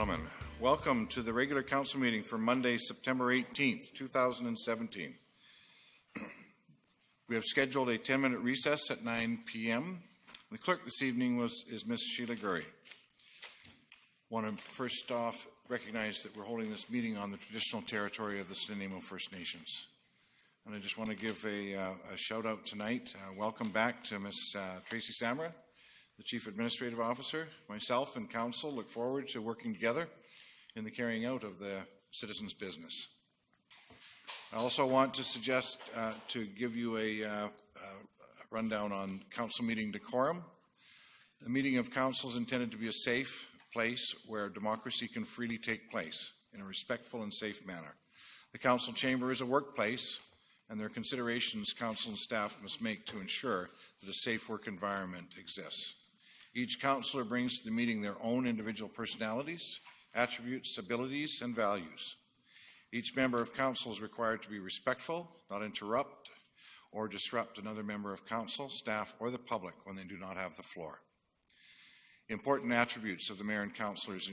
gentlemen, welcome to the regular council meeting for Monday, September 18th, 2017. We have scheduled a 10-minute recess at 9 p.m. The clerk this evening is Ms. Sheila Gurry. I want to first off recognize that we're holding this meeting on the traditional territory of the Snuneymuxw First Nations. And I just want to give a shout out tonight. Welcome back to Ms. Tracy Samra, the Chief Administrative Officer. Myself and Council look forward to working together in the carrying out of the citizens' business. I also want to suggest to give you a rundown on council meeting decorum. The meeting of council is intended to be a safe place where democracy can freely take place in a respectful and safe manner. The council chamber is a workplace, and there are considerations council and staff must make to ensure that a safe work environment exists. Each councillor brings to the meeting their own individual personalities, attributes, abilities, and values. Each member of council is required to be respectful, not interrupt or disrupt another member of council, staff, or the public when they do not have the floor. Important attributes of the mayor and councillors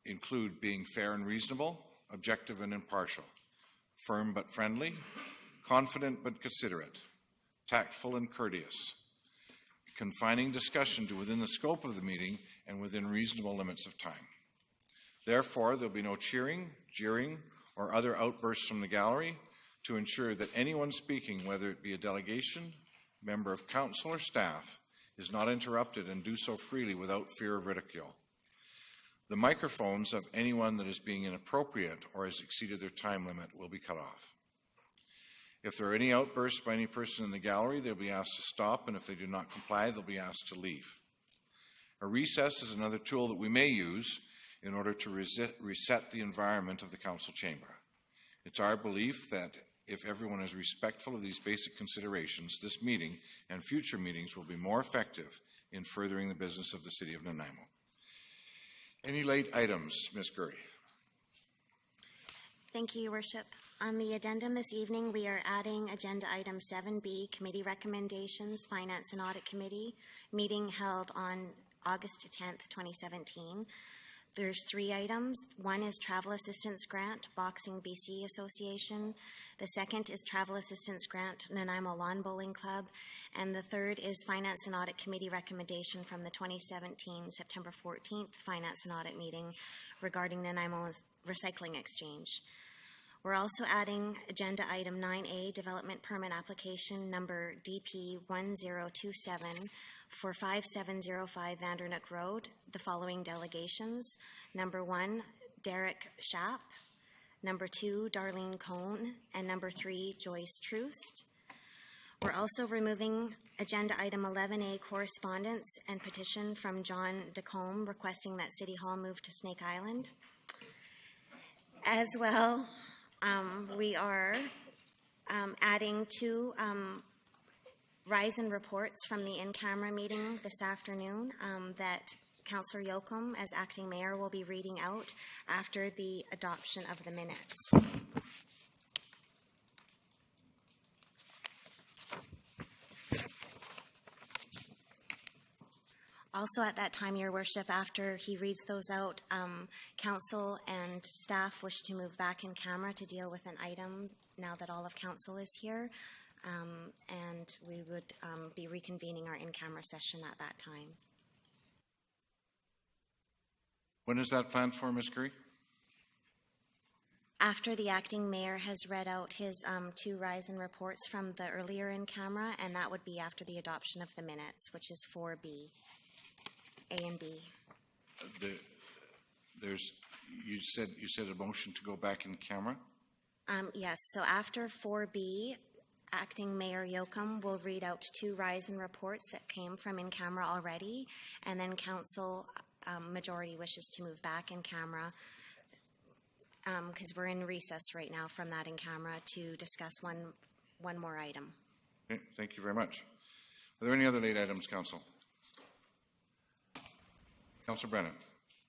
include being fair and reasonable, objective and impartial, firm but friendly, confident but considerate, tactful and courteous, confining discussion to within the scope of the meeting and within reasonable limits of time. Therefore, there will be no cheering, jeering, or other outbursts from the gallery to ensure that anyone speaking, whether it be a delegation, member of council, or staff, is not interrupted and do so freely without fear of ridicule. The microphones of anyone that is being inappropriate or has exceeded their time limit will be cut off. If there are any outbursts by any person in the gallery, they'll be asked to stop, and if they do not comply, they'll be asked to leave. A recess is another tool that we may use in order to reset the environment of the council chamber. It's our belief that if everyone is respectful of these basic considerations, this meeting and future meetings will be more effective in furthering the business of the City of Nanaimo. Any late items, Ms. Gurry? Thank you, Your Worship. On the addendum this evening, we are adding agenda item 7B, Committee Recommendations, Finance and Audit Committee, meeting held on August 10th, 2017. There's 3 items. One is Travel Assistance Grant, Boxing BC Association. The second is Travel Assistance Grant, Nanaimo Lawn Bowling Club. And the third is Finance and Audit Committee recommendation from the 2017 September 14th Finance and Audit meeting regarding Nanaimo's Recycling Exchange. We're also adding agenda item 9A, Development Permit Application number DP 1027 for 5705 Vandernook Road, the following delegations. Number 1, Derek Schaap. Number 2, Darlene Cohn. And number 3, Joyce Troost. We're also removing agenda item 11A, Correspondence and Petition from John DeCombe requesting that City Hall move to Snake Island. As well, we are adding 2 rise and reports from the in-camera meeting this afternoon that Councillor Yoakum, as acting mayor, will be reading out after the adoption of the minutes. Also at that time, Your Worship, after he reads those out, Council and staff wish to move back in camera to deal with an item now that all of Council is here, and we would be reconvening our in-camera session at that time. When is that planned for, Ms. Curry? After the acting mayor has read out his 2 rise and reports from the earlier in-camera, and that would be after the adoption of the minutes, which is 4B. A and B. You said a motion to go back in camera? Yes, so after 4B, Acting Mayor Yoakum will read out 2 rise and reports that came from in camera already, and then Council majority wishes to move back in camera because we're in recess right now from that in camera to discuss one more item. Okay, thank you very much. Are there any other late items, Council? Councillor Brennan.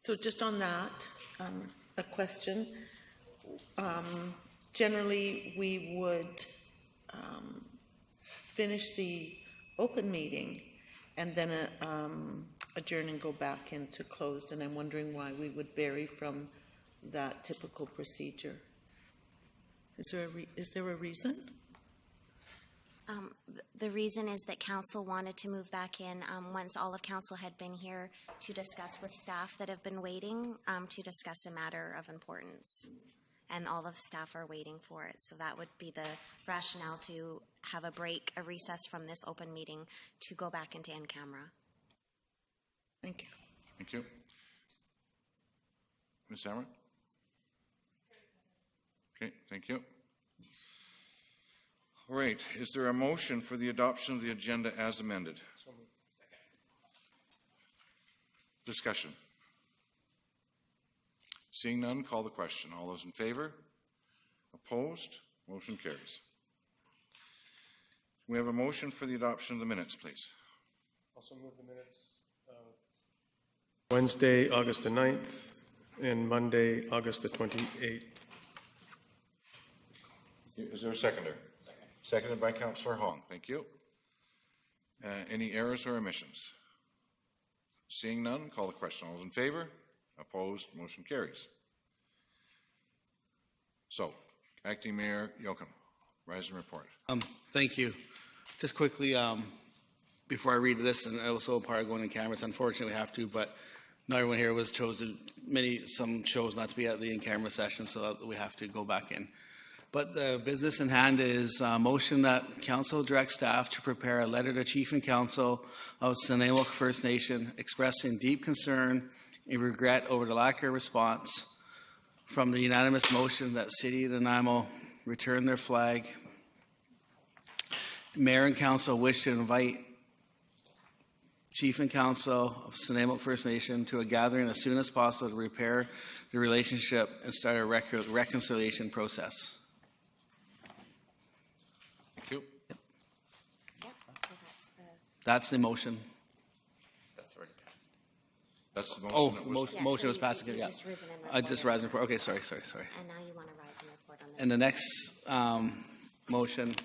So just on that, a question. Generally, we would finish the open meeting and then adjourn and go back into closed, and I'm wondering why we would vary from that typical procedure. Is there a reason? The reason is that council wanted to move back in once all of council had been here to discuss with staff that have been waiting to discuss a matter of importance. And all of staff are waiting for it. So that would be the rationale to have a break, a recess from this open meeting to go back into in-camera. Thank you. Thank you. Ms. Samra? Okay, thank you. All right, is there a motion for the adoption of the agenda as amended? Discussion. Seeing none, call the question. All those in favor? Opposed? Motion carries. We have a motion for the adoption of the minutes, please. Also move the minutes Wednesday, August the 9th, and Monday, August the 28th. Is there a seconder? Seconded by Councillor Hong. Thank you. Any errors or omissions? Seeing none, call the question. All those in favor? Opposed? Motion carries. So, Acting Mayor Yoakum, rise and report. Thank you. Just quickly, before I read this, and I also part of going in cameras, unfortunately we have to, but not everyone here was chosen. Some chose not to be at the in-camera session, so we have to go back in. But the business in hand is a motion that Council directs staff to prepare a letter to Chief and Council of Sinamok First Nation expressing deep concern and regret over the lack of response from the unanimous motion that City of Nanaimo return their flag. Mayor and Council wish to invite Chief and Council of Sinamok First Nation to a gathering as soon as possible to repair the relationship and start a reconciliation process. Thank you. Yep, so That's the motion. That's the motion Oh, that was... motion was passed again. Yeah. Just risen and I just reported. rise and report. Okay, sorry. And now you want to rise and report on the And the next motion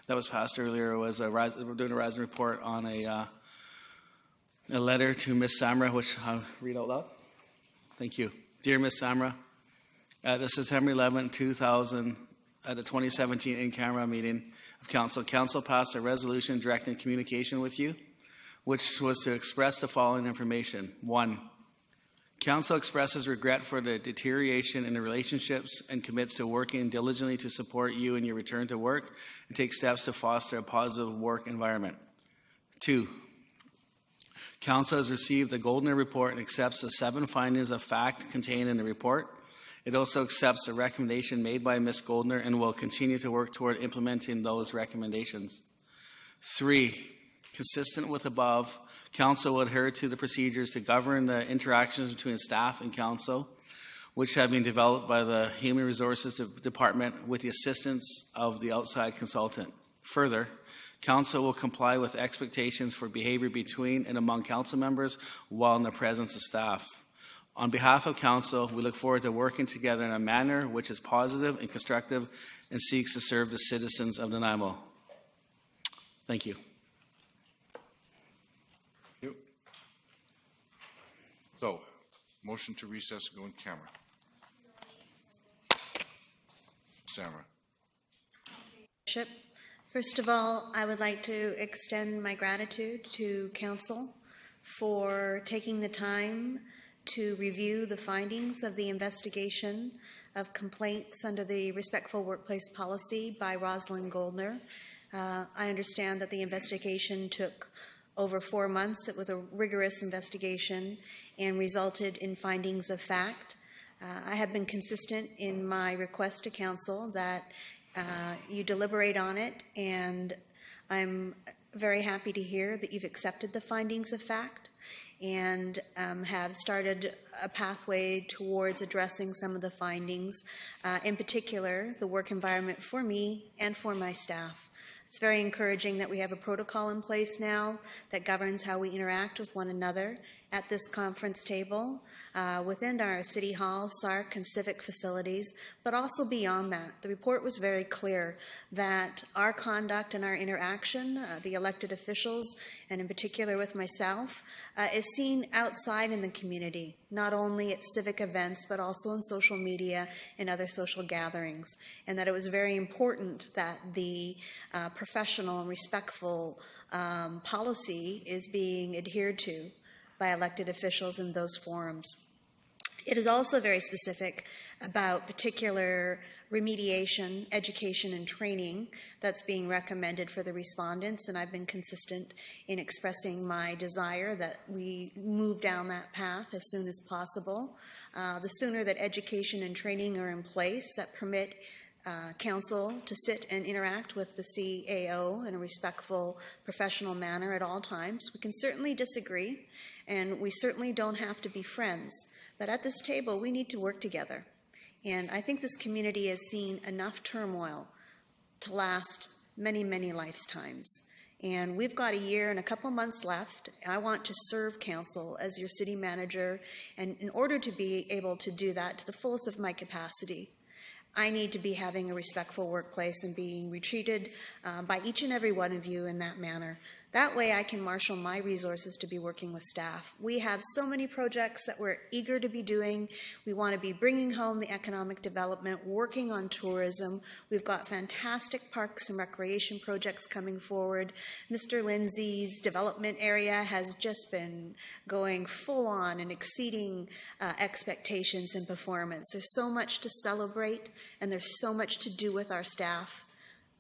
that was passed earlier was we're doing a rise and report on a letter to Ms. Samra, which I'll read out loud. Thank you. Dear Ms. Samra, this is September 11, 2000, at the 2017 in-camera meeting of Council. Council passed a resolution directing communication with you, which was to express the following information. 1, Council expresses regret for the deterioration in the relationships and commits to working diligently to support you in your return to work and take steps to foster a positive work environment. 2, Council has received the Goldner report and accepts the 7 findings of fact contained in the report. It also accepts the recommendation made by Ms. Goldner and will continue to work toward implementing those recommendations. 3, consistent with above, Council will adhere to the procedures to govern the interactions between staff and Council, which have been developed by the Human Resources Department with the assistance of the outside consultant. Further, Council will comply with expectations for behavior between and among Council members while in the presence of staff. On behalf of Council, we look forward to working together in a manner which is positive and constructive and seeks to serve the citizens of Nanaimo. Thank you. Thank you. So, motion to recess, go in camera. Samra. Bishop, first of all, I would like to extend my gratitude to Council for taking the time to review the findings of the investigation of complaints under the Respectful Workplace Policy by Rosalind Goldner. I understand that the investigation took over 4 months. It was a rigorous investigation and resulted in findings of fact. I have been consistent in my request to Council that you deliberate on it, and I'm very happy to hear that you've accepted the findings of fact and have started a pathway towards addressing some of the findings, in particular the work environment for me and for my staff. It's very encouraging that we have a protocol in place now that governs how we interact with one another at this conference table within our City Hall, SARC, and civic facilities, but also beyond that. The report was very clear that our conduct and our interaction, the elected officials, and in particular with myself, is seen outside in the community, not only at civic events, but also on social media and other social gatherings, and that it was very important that the professional and respectful policy is being adhered to by elected officials in those forums. It is also very specific about particular remediation, education, and training that's being recommended for the respondents, and I've been consistent in expressing my desire that we move down that path as soon as possible. The sooner that education and training are in place that permit council to sit and interact with the CAO in a respectful, professional manner at all times. We can certainly disagree, and we certainly don't have to be friends, but at this table, we need to work together. And I think this community has seen enough turmoil to last many, many lifetimes. And we've got a year and a couple months left. I want to serve council as your city manager, and in order to be able to do that to the fullest of my capacity, I need to be having a respectful workplace and being treated by each and every one of you in that manner. That way I can marshal my resources to be working with staff. We have so many projects that we're eager to be doing. We want to be bringing home the economic development, working on tourism. We've got fantastic parks and recreation projects coming forward. Mr. Lindsay's development area has just been going full on and exceeding expectations and performance. There's so much to celebrate, and there's so much to do with our staff.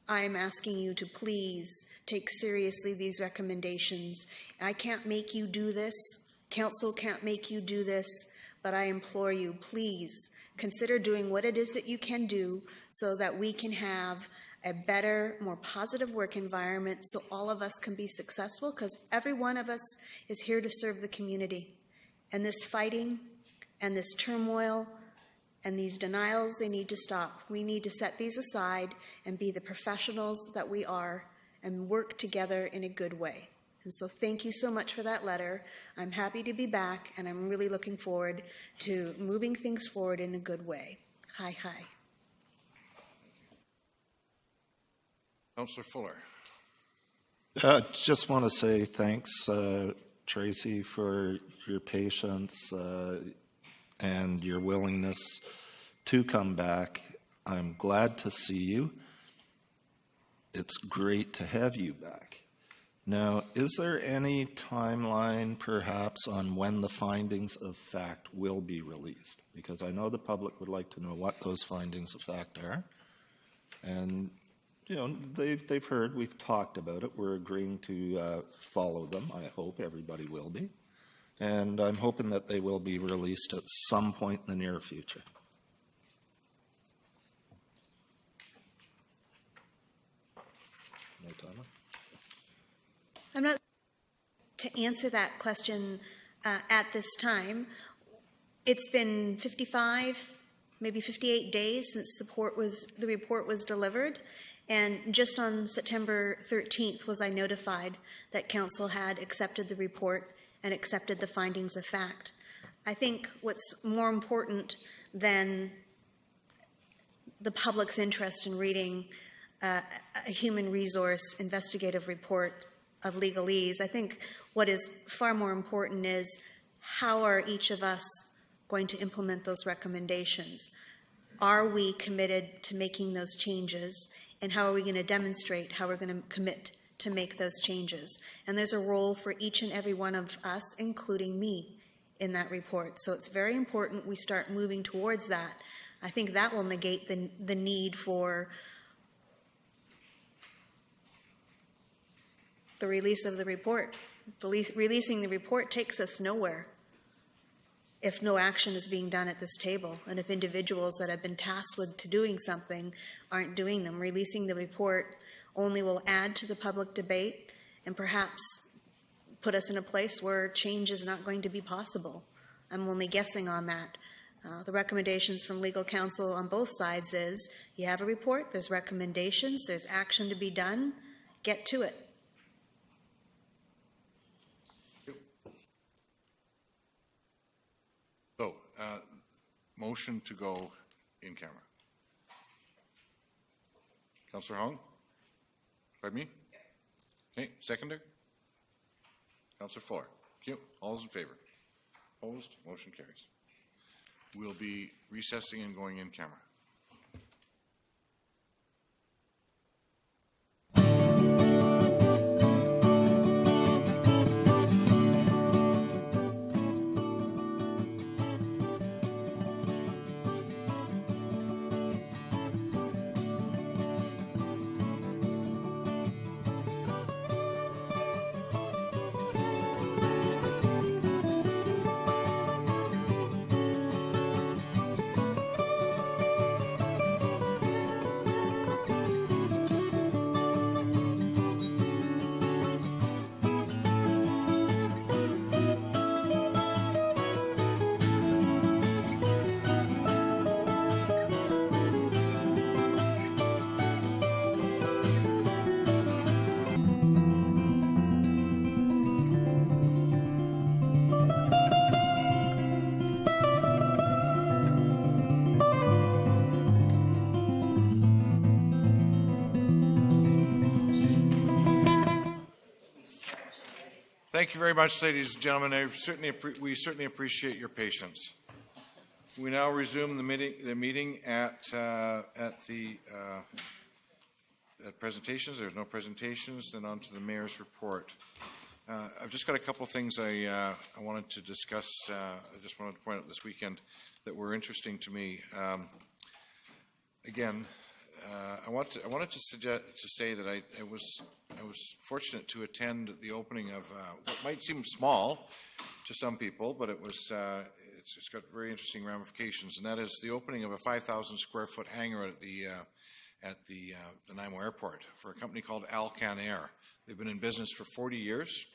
I'm asking you to please take seriously these recommendations. I can't make you do this. Council can't make you do this, but I implore you, please consider doing what it is that you can do so that we can have a better, more positive work environment so all of us can be successful, because every one of us is here to serve the community. And this fighting and this turmoil and these denials, they need to stop. We need to set these aside and be the professionals that we are and work together in a good way. And so thank you so much for that letter. I'm happy to be back, and I'm really looking forward to moving things forward in a good way. Hi, hi. Councillor Fuller. Just want to say thanks, Tracy, for your patience and your willingness to come back. I'm glad to see you. It's great to have you back. Now, is there any timeline perhaps on when the findings of fact will be released? Because I know the public would like to know what those findings of fact are. And, you know, they've heard, we've talked about it. We're agreeing to follow them. I hope everybody will be. And I'm hoping that they will be released at some point in the near future. No timer? I'm not to answer that question at this time. It's been 55, maybe 58 days since the report was delivered, and just on September 13th was I notified that council had accepted the report and accepted the findings of fact. I think what's more important than the public's interest in reading a human resource investigative report of legalese, I think what is far more important is how are each of us going to implement those recommendations? Are we committed to making those changes? And how are we going to demonstrate how we're going to commit to make those changes? And there's a role for each and every one of us, including me, in that report. So it's very important we start moving towards that. I think that will negate the need for the release of the report. Releasing the report takes us nowhere if no action is being done at this table, and if individuals that have been tasked with doing something aren't doing them. Releasing the report only will add to the public debate and perhaps put us in a place where change is not going to be possible. I'm only guessing on that. The recommendations from legal counsel on both sides is you have a report, there's recommendations, there's action to be done, get to it. motion to go in camera? Councillor Hong? Pardon me? Okay, seconder? Councillor Fuller? Thank you. All those in favor? Opposed? Motion carries. We'll be recessing and going in camera. Thank you very much, ladies and gentlemen. We certainly appreciate your patience. We now resume the meeting at presentations. There's no presentations. Then on to the mayor's report. I've just got a couple of things I wanted to discuss. I just wanted to point out this weekend that were interesting to me. Again, I wanted to say that I was fortunate to attend the opening of what might seem small to some people, but it's got very interesting ramifications, and that is the opening of a 5,000 square foot hangar at the Nanaimo Airport for a company called Alcan Air. They've been in business for 40 years,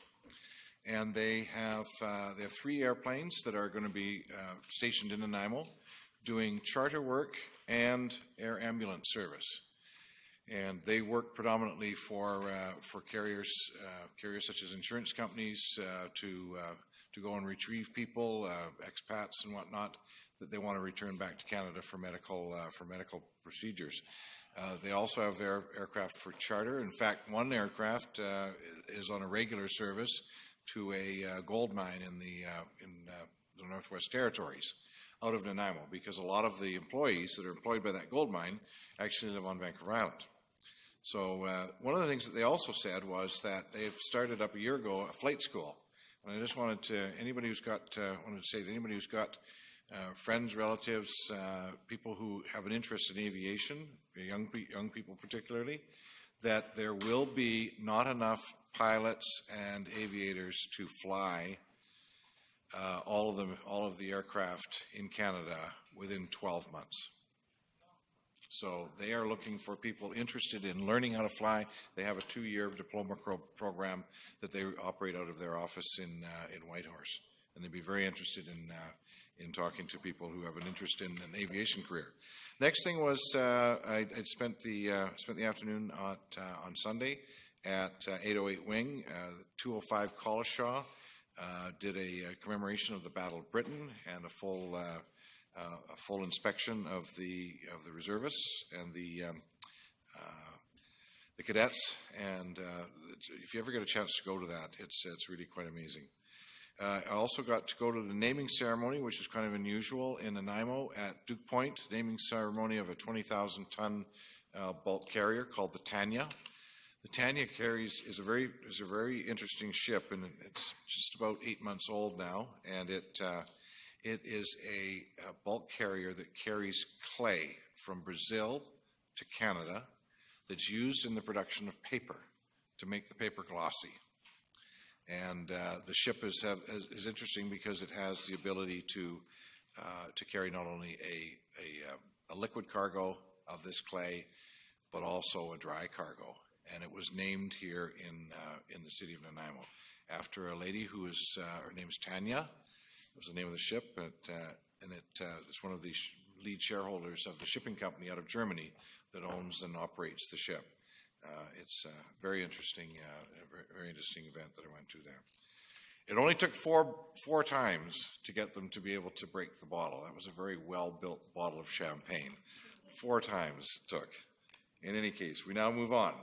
and they have 3 airplanes that are going to be stationed in Nanaimo, doing charter work and air ambulance service. And they work predominantly for carriers such as insurance companies to go and retrieve people, expats and whatnot, that they want to return back to Canada for medical procedures. They also have their aircraft for charter. In fact, one aircraft is on a regular service to a gold mine in the Northwest Territories, out of Nanaimo, because a lot of the employees that are employed by that gold mine actually live on Vancouver Island. So one of the things that they also said was that they've started up a year ago a flight school. And I just wanted to, anybody who's got friends, relatives, people who have an interest in aviation, young people particularly, that there will be not enough pilots and aviators to fly all of the aircraft in Canada within 12 months. So they are looking for people interested in learning how to fly. They have a 2-year diploma program that they operate out of their office in Whitehorse, and they'd be very interested in talking to people who have an interest in an aviation career. Next thing was I spent the afternoon on Sunday at 808 Wing, 205 Collishaw. Did a commemoration of the Battle of Britain and a full inspection of the reservists and the cadets. And if you ever get a chance to go to that, it's really quite amazing. I also got to go to the naming ceremony, which is kind of unusual in Nanaimo at Duke Point, naming ceremony of a 20,000-ton bulk carrier called the Tanya. The Tanya is a very interesting ship, and it's just about 8 months old now, and it is a bulk carrier that carries clay from Brazil to Canada that's used in the production of paper to make the paper glossy. And the ship is interesting because it has the ability to carry not only a liquid cargo of this clay, but also a dry cargo. And it was named here in the city of Nanaimo after a lady who is her name is Tanya. It was the name of the ship, it's one of the lead shareholders of the shipping company out of Germany that owns and operates the ship. It's a very interesting event that I went to there. It only took four times to get them to be able to break the bottle. That was a very well-built bottle of champagne. 4 times it took. In any case, we now move on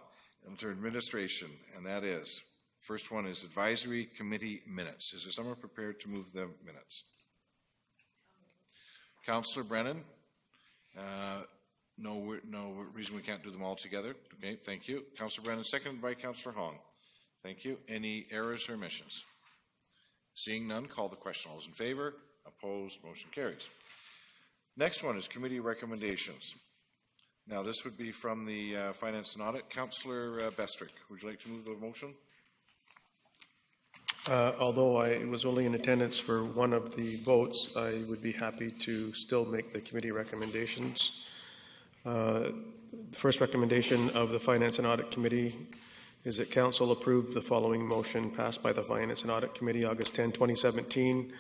into administration, and that is, first one is advisory committee minutes. Is there someone prepared to move the minutes? Councillor Brennan? No reason we can't do them all together. Okay, thank you. Councillor Brennan, seconded by Councillor Hong. Thank you. Any errors or omissions? Seeing none, call the question. All those in favor? Opposed? Motion carries. Next one is committee recommendations. Now, this would be from the Finance and Audit. Councillor Bestrick, would you like to move the motion? Although I was only in attendance for one of the votes, I would be happy to still make the committee recommendations. The first recommendation of the Finance and Audit Committee is that Council approve the following motion passed by the Finance and Audit Committee August 10, 2017,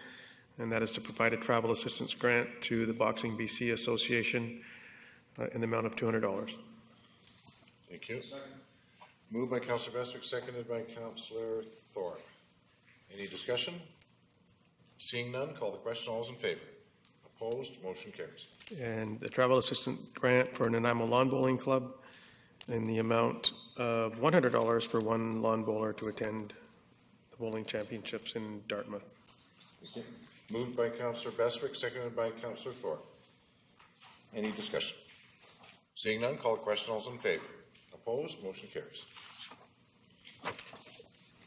and that is to provide a travel assistance grant to the Boxing BC Association in the amount of $200. Thank you. Moved by Councillor Bestrick, seconded by Councillor Thorpe. Any discussion? Seeing none, call the question. All those in favor? Opposed? Motion carries. And the travel assistant grant for Nanaimo Lawn Bowling Club in the amount of $100 for one lawn bowler to attend the bowling championships in Dartmouth. Moved by Councillor Bestrick, seconded by Councillor Thorpe. Any discussion? Seeing none, call the question. All those in favor? Opposed? Motion carries.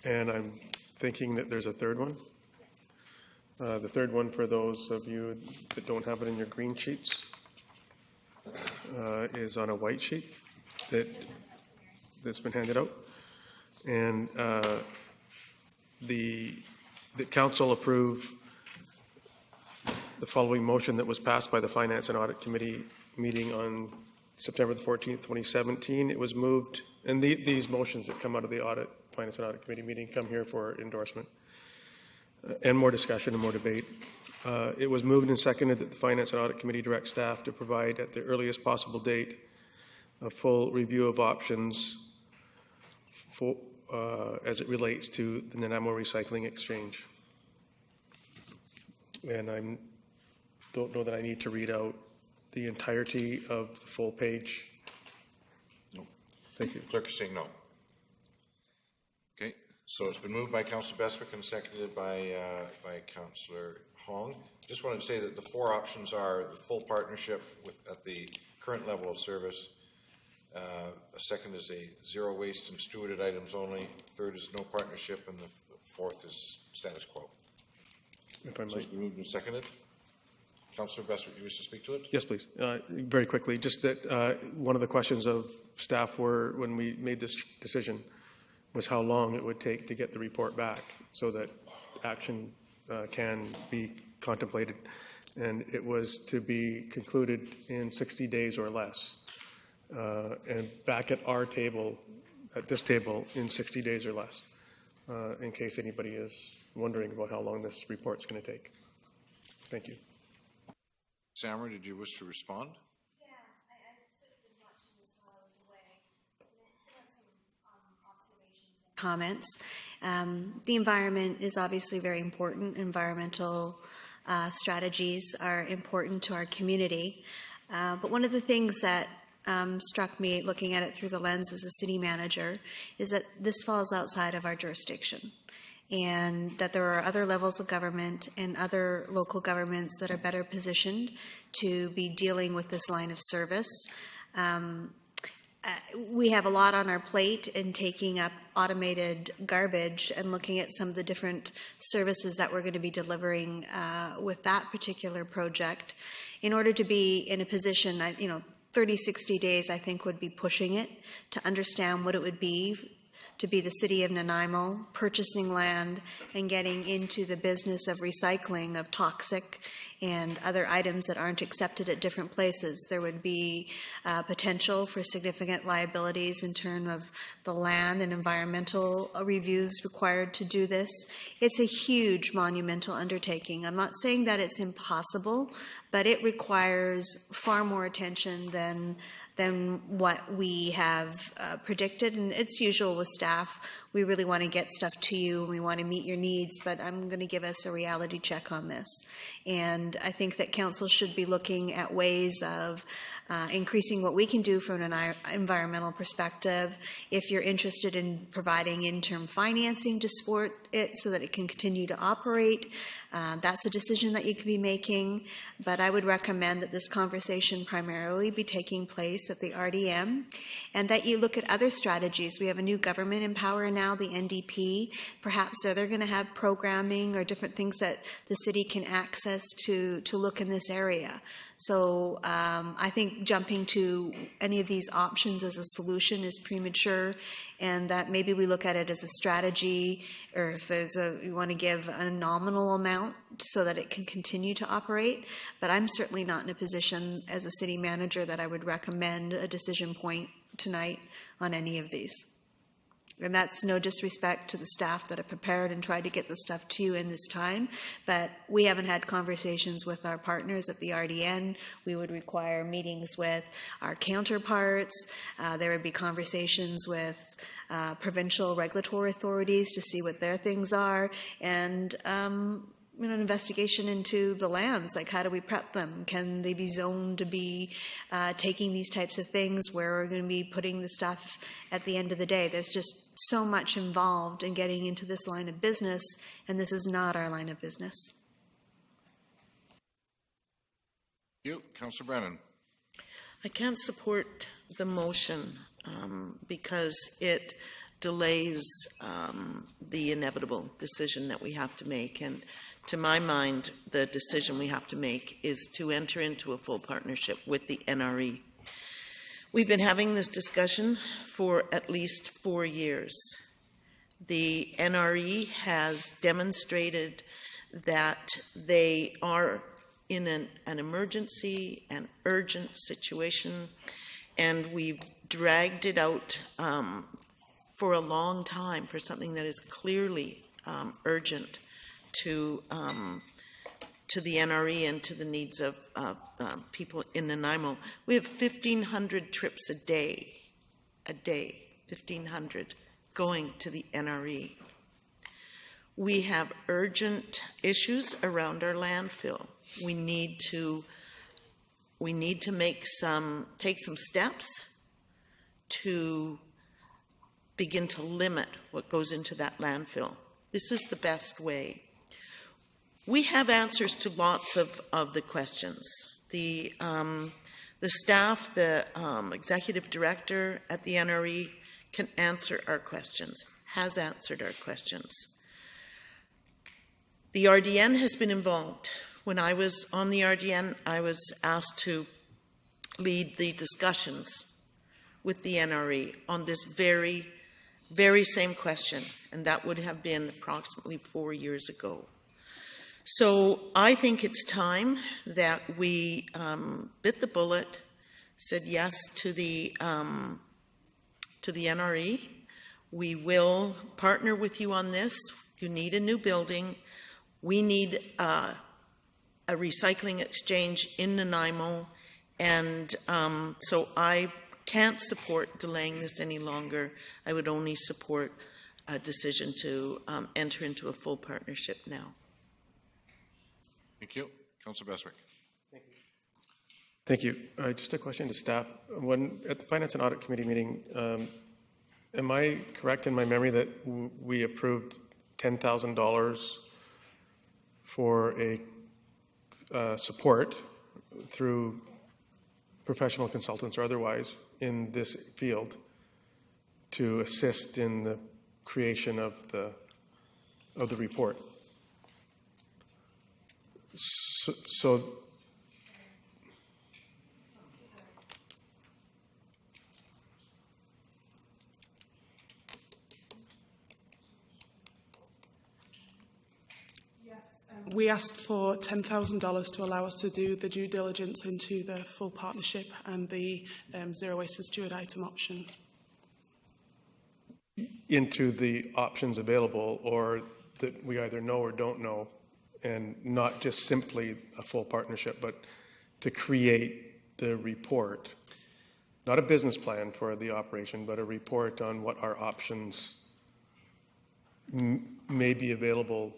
And I'm thinking that there's a third one. The third one, for those of you that don't have it in your green sheets, is on a white sheet that's been handed out. And the council approve the following motion that was passed by the Finance and Audit Committee meeting on September the 14th, 2017. It was moved, and these motions that come out of the Finance and Audit Committee meeting come here for endorsement and more discussion and more debate. It was moved and seconded that the Finance and Audit Committee direct staff to provide at the earliest possible date a full review of options for, as it relates to the Nanaimo Recycling Exchange. And I don't know that I need to read out the entirety of the full page. No. Thank you. Clerk is saying no. Okay, so it's been moved by Councillor Bestrick and seconded by Councillor Hong. Just wanted to say that the 4 options are the full partnership at the current level of service. A second is a zero waste and stewarded items only. Third is no partnership, and the fourth is status quo. If I So might. it's been moved and seconded. Councillor Bestrick, you wish to speak to it? Yes, please. Very quickly, just that one of the questions of staff were, when we made this decision, was how long it would take to get the report back so that action can be contemplated. And it was to be concluded in 60 days or less. And back at our table, at this table, in 60 days or less, in case anybody is wondering about how long this report's going to take. Thank you. Samra, did you wish to respond? Yeah, I've sort of been watching this while I was away. And I just have some observations and comments. The environment is obviously very important. Environmental strategies are important to our community. But one of the things that struck me looking at it through the lens as a city manager is that this falls outside of our jurisdiction, and that there are other levels of government and other local governments that are better positioned to be dealing with this line of service. We have a lot on our plate in taking up automated garbage and looking at some of the different services that we're going to be delivering with that particular project. In order to be in a position, 30, 60 days, I think, would be pushing it to understand what it would be to be the city of Nanaimo, purchasing land and getting into the business of recycling of toxic and other items that aren't accepted at different places. There would be potential for significant liabilities in terms of the land and environmental reviews required to do this. It's a huge monumental undertaking. I'm not saying that it's impossible, but it requires far more attention than than what we have predicted. And it's usual with staff. We really want to get stuff to you and we want to meet your needs, but I'm going to give us a reality check on this. And I think that council should be looking at ways of increasing what we can do from an environmental perspective. If you're interested in providing interim financing to support it so that it can continue to operate, that's a decision that you could be making. But I would recommend that this conversation primarily be taking place at the RDM and that you look at other strategies. We have a new government in power now, the NDP. Perhaps they're going to have programming or different things that the city can access to look in this area. So I think jumping to any of these options as a solution is premature, and that maybe we look at it as a strategy, or if you want to give a nominal amount so that it can continue to operate. But I'm certainly not in a position as a city manager that I would recommend a decision point tonight on any of these. And that's no disrespect to the staff that have prepared and tried to get the stuff to you in this time, but we haven't had conversations with our partners at the RDN. We would require meetings with our counterparts. There would be conversations with provincial regulatory authorities to see what their things are, and an investigation into the lands, like how do we prep them? Can they be zoned to be taking these types of things? Where we're going to be putting the stuff at the end of the day? There's just so much involved in getting into this line of business, and this is not our line of business. You, Councillor Brennan. I can't support the motion because it delays the inevitable decision that we have to make. And to my mind, the decision we have to make is to enter into a full partnership with the NRE. We've been having this discussion for at least 4 years. The NRE has demonstrated that they are in an emergency, an urgent situation, and we've dragged it out for a long time for something that is clearly urgent to the NRE and to the needs of people in Nanaimo. We have 1,500 trips a day, 1,500 going to the NRE. We have urgent issues around our landfill. We need to take some steps to begin to limit what goes into that landfill. This is the best way. We have answers to lots of the questions. The staff, the executive director at the NRE can answer our questions, has answered our questions. The RDN has been involved. When I was on the RDN, I was asked to lead the discussions with the NRE on this very, very same question, and that would have been approximately 4 years ago. So I think it's time that we bit the bullet, said yes to the NRE. We will partner with you on this. You need a new building. We need a recycling exchange in Nanaimo, and so I can't support delaying this any longer. I would only support a decision to enter into a full partnership now. Thank you. Councillor Beswick. Thank you. Just a question to staff. When at the Finance and Audit Committee meeting, am I correct in my memory that we approved $10,000 for a support through professional consultants or otherwise in this field to assist in the creation of the report? So we asked for $10,000 to allow us to do the due diligence into the full partnership and the zero waste and steward item option. into the options available, or that we either know or don't know, and not just simply a full partnership, but to create the report. not a business plan for the operation, but a report on what our options may be available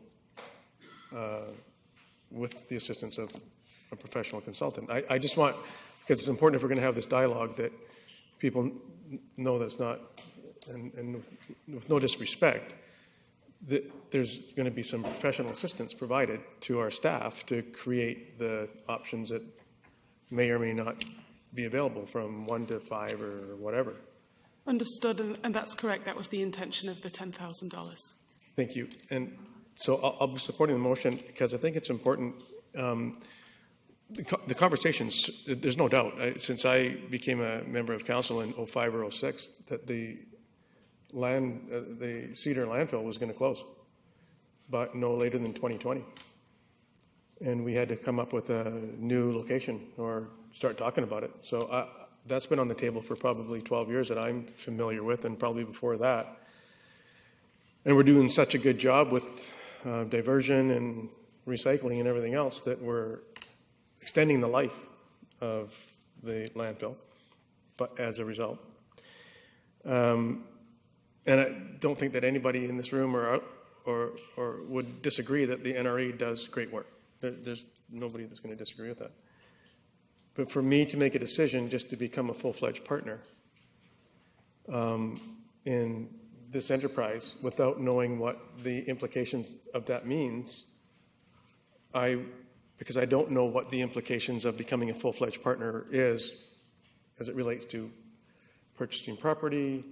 with the assistance of a professional consultant. I just want, because it's important if we're going to have this dialogue, that people know that's not, and with no disrespect, that there's going to be some professional assistance provided to our staff to create the options that may or may not be available from 1 to 5 or whatever. Understood, and that's correct. That was the intention of the $10,000. Thank you. And so I'll be supporting the motion because I think it's important. The conversations, there's no doubt, since I became a member of council in 05 or 06, that the Cedar landfill was going to close, but no later than 2020. And we had to come up with a new location or start talking about it. So that's been on the table for probably 12 years that I'm familiar with, and probably before that. And we're doing such a good job with diversion and recycling and everything else that we're extending the life of the landfill, but as a result. And I don't think that anybody in this room or would disagree that the NRA does great work. There's nobody that's going to disagree with that. But for me to make a decision just to become a full-fledged partner in this enterprise without knowing what the implications of that means, because I don't know what the implications of becoming a full-fledged partner is as it relates to purchasing property.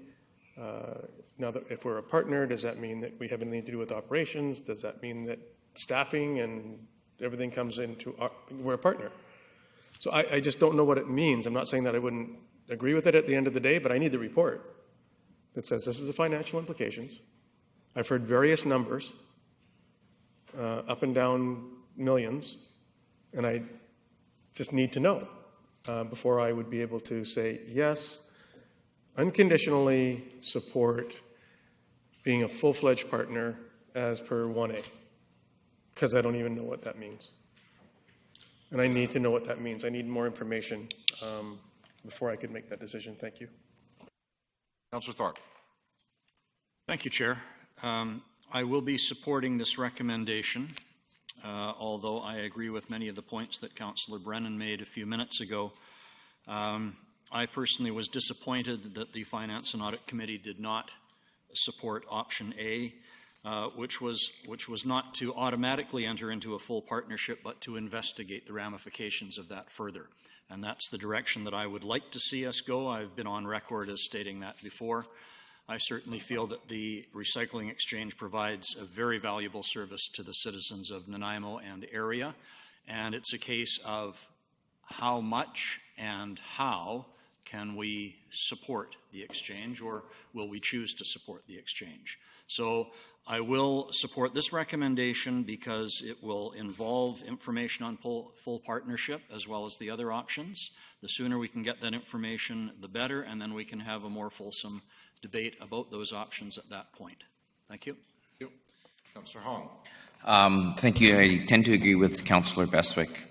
Now, that if we're a partner, does that mean that we have anything to do with operations? Does that mean that staffing and everything comes into we're a partner? So I just don't know what it means. I'm not saying that I wouldn't agree with it at the end of the day, but I need the report that says this is the financial implications. I've heard various numbers, up and down millions, and I just need to know before I would be able to say, yes, unconditionally support being a full-fledged partner as per 1A, because I don't even know what that means. And I need to know what that means. I need more information before I could make that decision. Thank you. Councillor Thorpe. Thank you, Chair. I will be supporting this recommendation, although I agree with many of the points that Councillor Brennan made a few minutes ago. I personally was disappointed that the Finance and Audit Committee did not support option A, which was not to automatically enter into a full partnership, but to investigate the ramifications of that further. And that's the direction that I would like to see us go. I've been on record as stating that before. I certainly feel that the recycling exchange provides a very valuable service to the citizens of Nanaimo and area, and it's a case of how much and how can we support the exchange, or will we choose to support the exchange? So I will support this recommendation because it will involve information on full partnership as well as the other options. The sooner we can get that information, the better, and then we can have a more fulsome debate about those options at that point. Thank you. Thank you. Councillor Hong. Thank you. I tend to agree with Councillor Bestwick.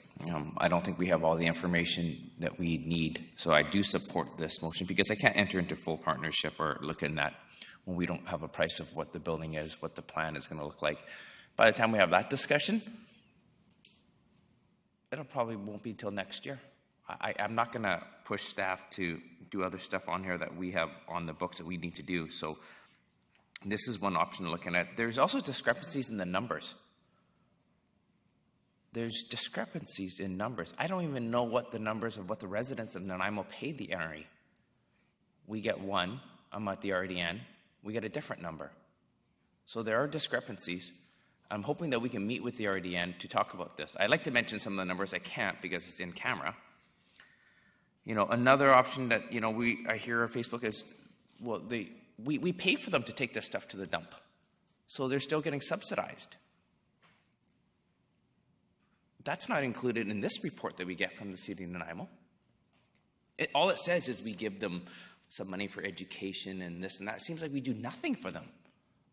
I don't think we have all the information that we need. So I do support this motion because I can't enter into full partnership or look in that when we don't have a price of what the building is, what the plan is going to look like. By the time we have that discussion, it'll probably won't be till next year. I'm not going to push staff to do other stuff on here that we have on the books that we need to do. So this is one option to looking at. There's also discrepancies in the numbers. There's discrepancies in numbers. I don't even know what the numbers of what the residents of Nanaimo paid the NRA. We get one. I'm at the RDN. We get a different number. So there are discrepancies. I'm hoping that we can meet with the RDN to talk about this. I'd like to mention some of the numbers. I can't because it's in camera. You know, another option that, you know, I hear on Facebook is, well, we pay for them to take this stuff to the dump. So they're still getting subsidized. That's not included in this report that we get from the city of Nanaimo. All it says is we give them some money for education and this and that. It seems like we do nothing for them.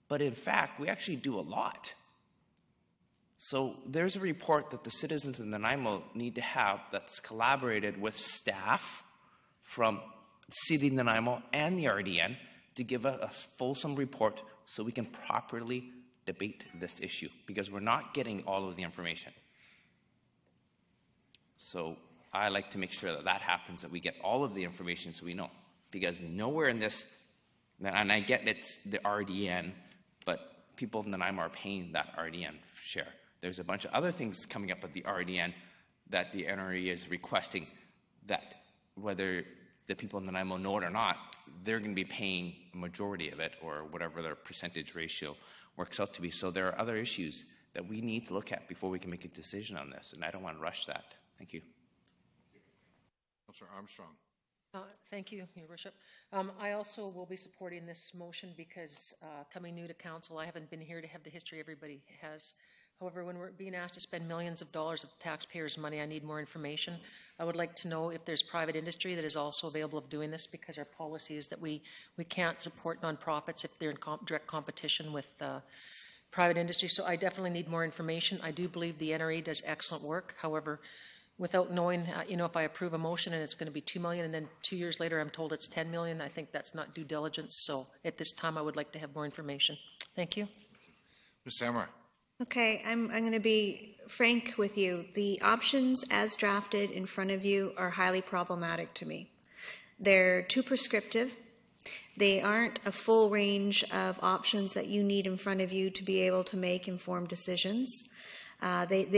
But in fact, we actually do a lot. So there's a report that the citizens of Nanaimo need to have that's collaborated with staff from City of Nanaimo and the RDN to give us a fulsome report so we can properly debate this issue, because we're not getting all of the information. So I like to make sure that that happens, that we get all of the information so we know, because nowhere in this, and I get it's the RDN, but people in Nanaimo are paying that RDN share. There's a bunch of other things coming up with the RDN that the NRE is requesting, that whether the people in Nanaimo know it or not, they're going to be paying a majority of it, or whatever their percentage ratio works out to be. So there are other issues that we need to look at before we can make a decision on this, and I don't want to rush that. Thank you. Councillor Armstrong. Thank you, Your Worship. I also will be supporting this motion because coming new to council, I haven't been here to have the history everybody has. However, when we're being asked to spend millions of dollars of taxpayers' money, I need more information. I would like to know if there's private industry that is also available of doing this, because our policy is that we can't support nonprofits if they're in direct competition with private industry. So I definitely need more information. I do believe the NRE does excellent work. However, without knowing, if I approve a motion and it's going to be $2 million and then 2 years later I'm told it's $10 million, I think that's not due diligence. So at this time, I would like to have more information. Thank you. Ms. Samra. Okay, I'm going to be frank with you. The options as drafted in front of you are highly problematic to me. They're too prescriptive. They aren't a full range of options that you need in front of you to be able to make informed decisions. They're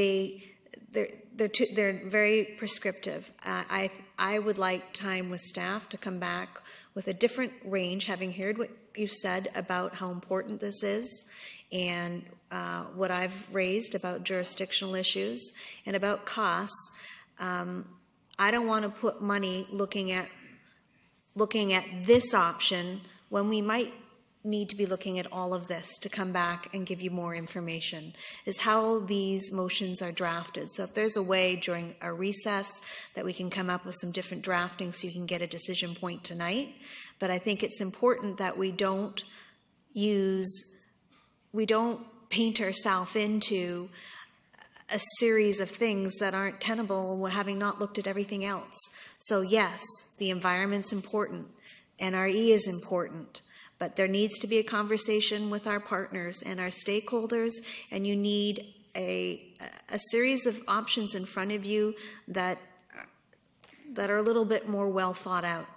very prescriptive. I would like time with staff to come back with a different range, having heard what you've said about how important this is, and what I've raised about jurisdictional issues and about costs. I don't want to put money looking at this option when we might need to be looking at all of this to come back and give you more information, is how these motions are drafted. So if there's a way during a recess that we can come up with some different drafting so you can get a decision point tonight. But I think it's important that we don't paint ourselves into a series of things that aren't tenable, having not looked at everything else. So yes, the environment's important, NRE is important, but there needs to be a conversation with our partners and our stakeholders, and you need a series of options in front of you that are a little bit more well thought out.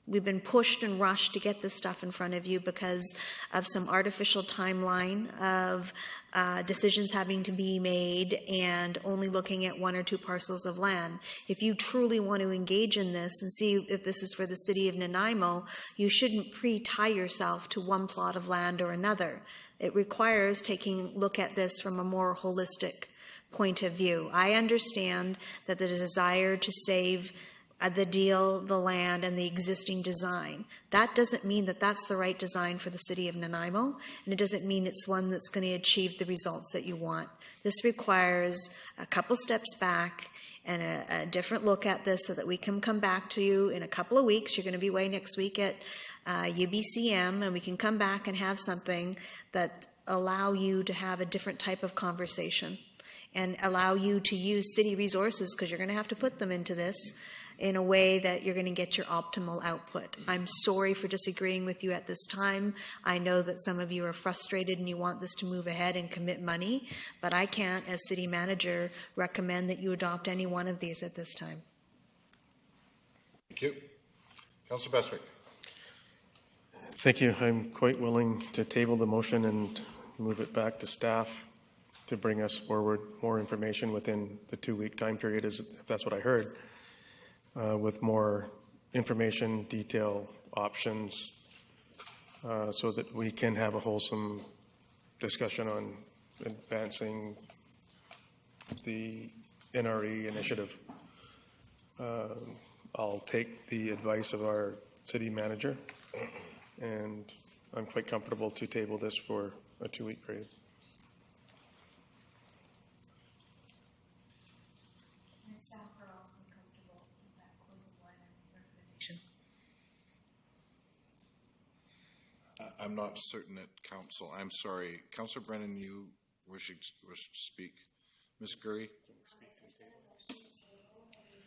We've been pushed and rushed to get this stuff in front of you because of some artificial timeline of decisions having to be made and only looking at 1 or 2 parcels of land. If you truly want to engage in this and see if this is for the city of Nanaimo, you shouldn't pre-tie yourself to one plot of land or another. It requires taking a look at this from a more holistic point of view. I understand that the desire to save the deal, the land, and the existing design. That doesn't mean that that's the right design for the city of Nanaimo, and it doesn't mean it's one that's going to achieve the results that you want. This requires a couple steps back and a different look at this so that we can come back to you in a couple of weeks. You're going to be away next week at UBCM, and we can come back and have something that allow you to have a different type of conversation and allow you to use city resources, because you're going to have to put them into this, in a way that you're going to get your optimal output. I'm sorry for disagreeing with you at this time. I know that some of you are frustrated and you want this to move ahead and commit money, but I can't, as city manager, recommend that you adopt any one of these at this time. Thank you. Councillor Bestwick. Thank you. I'm quite willing to table the motion and move it back to staff to bring us forward more information within the 2-week time period, if that's what I heard. With more information, detail, options, so that we can have a wholesome discussion on advancing the NRE initiative. I'll take the advice of our city manager, and I'm quite comfortable to table this for a 2-week period. I'm not certain at council. I'm sorry. Councillor Brennan, you wish to speak. Ms. Gurry?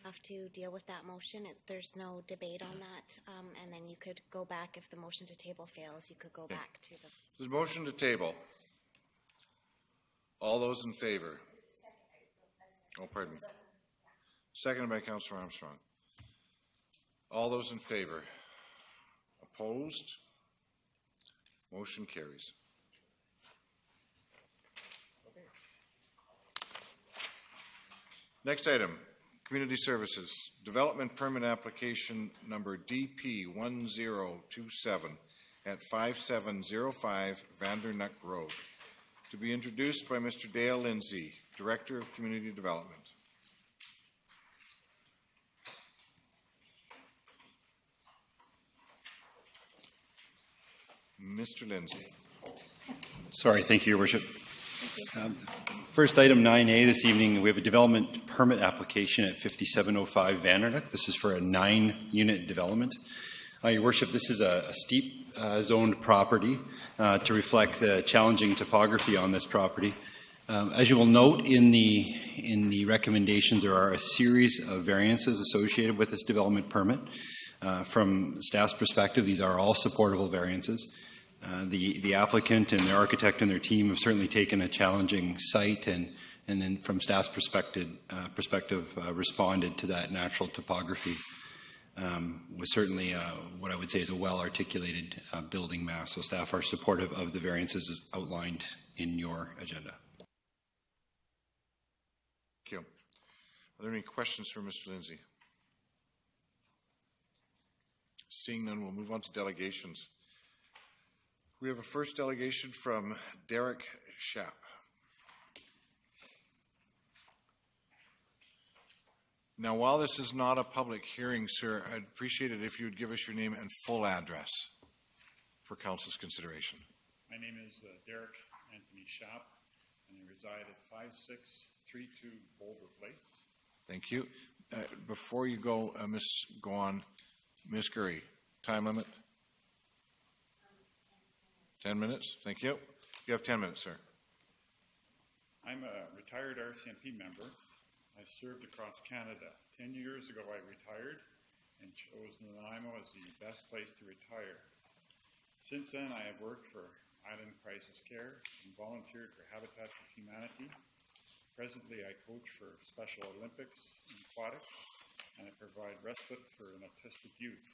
have to deal with that motion. There's no debate on that. And then you could go back, if the motion to table fails, you could go back to the. There's a motion to table. All those in favor? Oh, pardon me. Seconded by Councillor Armstrong. All those in favor? Opposed? Motion carries. Next item, Community Services, Development Permit Application Number DP 1027 at 5705 Vandernook Road, to be introduced by Mr. Dale Lindsay, Director of Community Development. Mr. Lindsay. Sorry, thank you, Your Worship. First, item 9A this evening, we have a development permit application at 5705 Vandernook. This is for a 9-unit development. Your Worship, this is a steep zoned property to reflect the challenging topography on this property. As you will note in the recommendations, there are a series of variances associated with this development permit. From staff's perspective, these are all supportable variances. The applicant and their architect and their team have certainly taken a challenging site and then from staff's perspective responded to that natural topography with certainly what I would say is a well-articulated building mass. So staff are supportive of the variances as outlined in your agenda. Thank you. Are there any questions for Mr. Lindsay? Seeing none, we'll move on to delegations. We have a first delegation from Derek Schaap. Now, while this is not a public hearing, sir, I'd appreciate it if you would give us your name and full address for council's consideration. My name is Derek Anthony Schaap, and I reside at 5632 Boulder Place. Thank you. Before you go, go on, Ms. Gurry, time limit? 10 minutes. Thank you. You have 10 minutes, sir. I'm a retired RCMP member. I've served across Canada. 10 years ago, I retired and chose Nanaimo as the best place to retire. Since then, I have worked for Island Crisis Care and volunteered for Habitat for Humanity. Presently, I coach for Special Olympics and aquatics, and I provide respite for an autistic youth.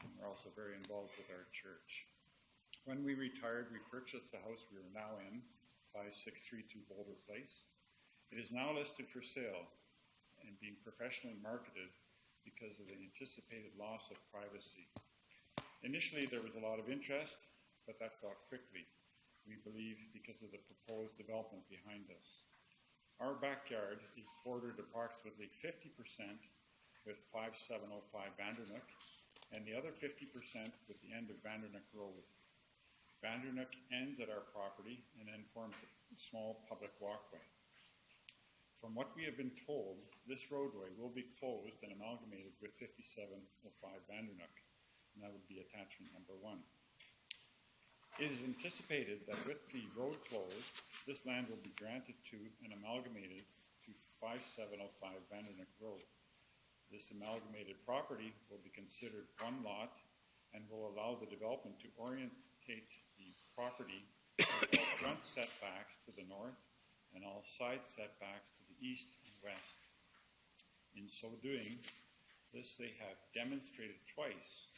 And we're also very involved with our church. When we retired, we purchased the house we are now in, 5632 Boulder Place. It is now listed for sale and being professionally marketed because of the anticipated loss of privacy. Initially, there was a lot of interest, but that fell quickly, we believe, because of the proposed development behind us. Our backyard is bordered approximately 50% with 5705 Vandernook, and the other 50% with the end of Vandernook Road. Vandernook ends at our property and then forms a small public walkway. From what we have been told, this roadway will be closed and amalgamated with 5705 Vandernook, and that would be attachment number 1. It is anticipated that with the road closed, this land will be granted to and amalgamated to 5705 Vandernook Road. This amalgamated property will be considered one lot and will allow the development to orientate the property with front setbacks to the north and all side setbacks to the east and west. In so doing, they have demonstrated twice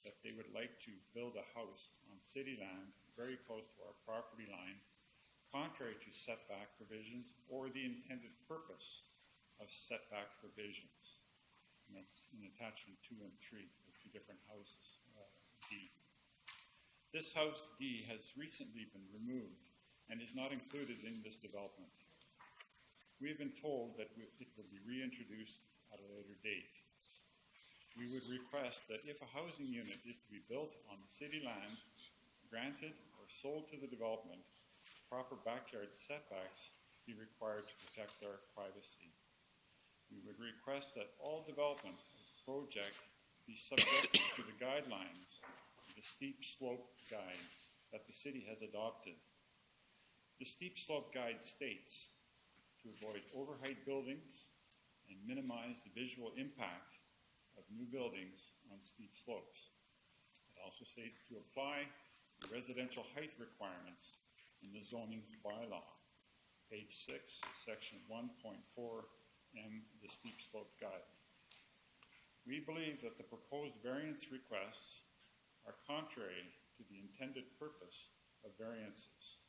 that they would like to build a house on city land very close to our property line, contrary to setback provisions or the intended purpose of setback provisions. And that's in attachment 2 and 3, the 2 different houses, D. This house D has recently been removed and is not included in this development. We have been told that it will be reintroduced at a later date. We would request that if a housing unit is to be built on the city land, granted or sold to the development, proper backyard setbacks be required to protect our privacy. We would request that all development of the project be subject to the guidelines of the steep slope guide that the city has adopted. The steep slope guide states to avoid overheight buildings and minimize the visual impact of new buildings on steep slopes. It also states to apply the residential height requirements in the zoning bylaw, page 6, section 1.4M, the steep slope guide. We believe that the proposed variance requests are contrary to the intended purpose of variances.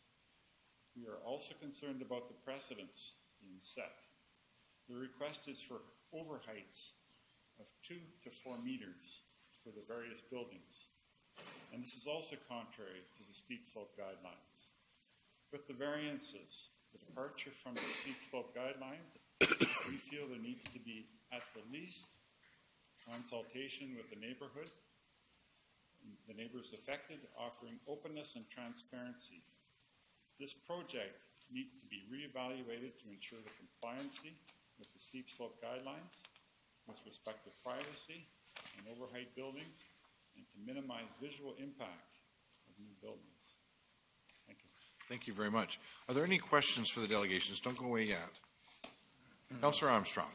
We are also concerned about the precedents being set. The request is for overheights of 2 to 4 meters for the various buildings, and this is also contrary to the steep slope guidelines. With the variances, the departure from the steep slope guidelines, we feel there needs to be at the least consultation with the neighborhood, the neighbors affected, offering openness and transparency. This project needs to be reevaluated to ensure the compliancy with the steep slope guidelines with respect to privacy and overheight buildings, and to minimize visual impact of new buildings. Thank you. Thank you very much. Are there any questions for the delegations? Don't go away yet. Councillor Armstrong.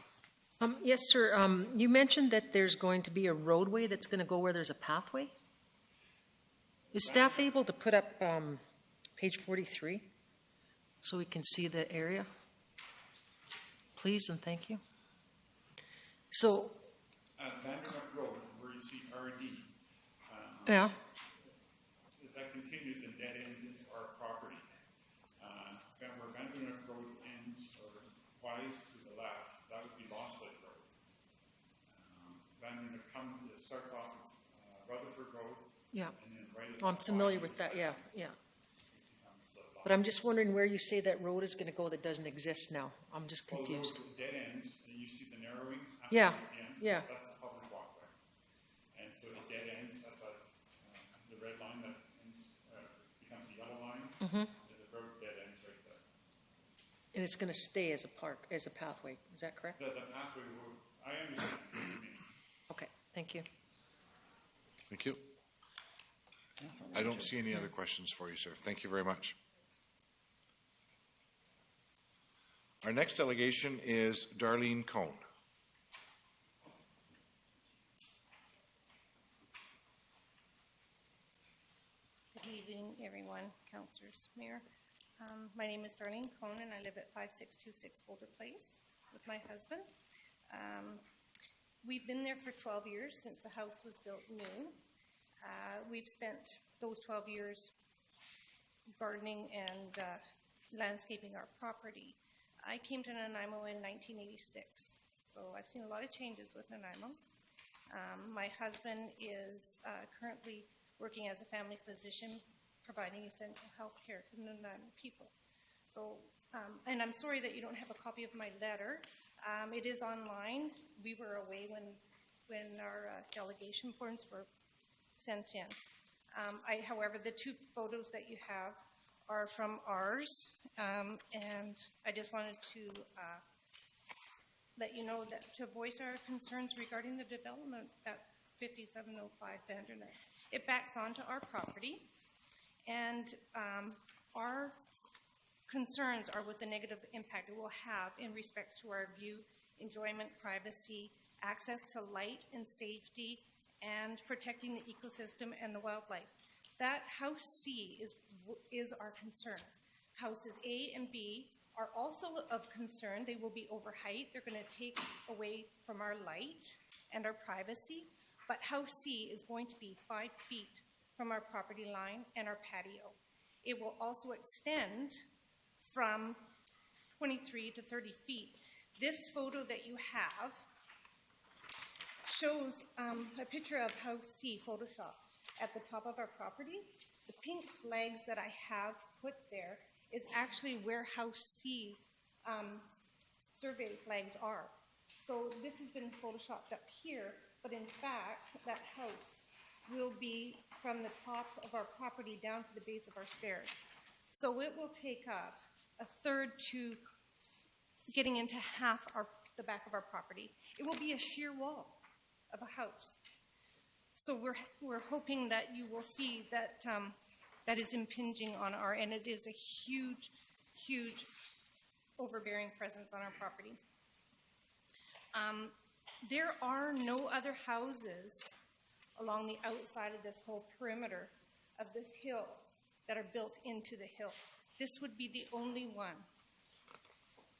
Yes, sir. You mentioned that there's going to be a roadway that's going to go where there's a pathway. Is staff able to put up page 43 so we can see the area? Please and thank you. So, Vandernook Road, where you see RD, yeah. that continues and dead ends into our property. Where Vandernook Road ends or lies to the left, that would be Lost Lake Road. Vandernook starts off of Rutherford Road. Yeah. And then right at I'm familiar with that, yeah. But I'm just wondering where you say that road is going to go that doesn't exist now. I'm just confused. The dead ends, and you see the narrowing at Yeah, the end. yeah. That's a public walkway. And so the dead ends at the red line that ends, becomes a yellow line. Mm-hmm. The road dead ends right there. And it's going to stay as a park, as a pathway. Is that correct? The pathway will, I understand what you mean. Okay, thank you. Thank you. I don't see any other questions for you, sir. Thank you very much. Our next delegation is Darlene Cohn. Good evening, everyone, councillors, mayor. My name is Darlene Cohn, and I live at 5626 Boulder Place with my husband. We've been there for 12 years since the house was built new. We've spent those 12 years gardening and landscaping our property. I came to Nanaimo in 1986, so I've seen a lot of changes with Nanaimo. My husband is currently working as a family physician, providing essential health care to Nanaimo people. So, and I'm sorry that you don't have a copy of my letter. It is online. We were away when our delegation forms were sent in. However, the two photos that you have are from ours, and I just wanted to let you know that to voice our concerns regarding the development at 5705 Vandernook. It backs onto our property, and our concerns are with the negative impact it will have in respect to our view, enjoyment, privacy, access to light and safety, and protecting the ecosystem and the wildlife. That House C is our concern. Houses A and B are also of concern. They will be over height. They're going to take away from our light and our privacy. But House C is going to be 5 feet from our property line and our patio. It will also extend from 23 to 30 feet. This photo that you have shows a picture of House C photoshopped at the top of our property. The pink flags that I have put there is actually where House C survey flags are. So this has been photoshopped up here, but in fact, that house will be from the top of our property down to the base of our stairs. So it will take up a third to getting into half the back of our property. It will be a sheer wall of a house. So we're hoping that you will see that that is impinging on our, and it is a huge, huge overbearing presence on our property. There are no other houses along the outside of this whole perimeter of this hill that are built into the hill. This would be the only one,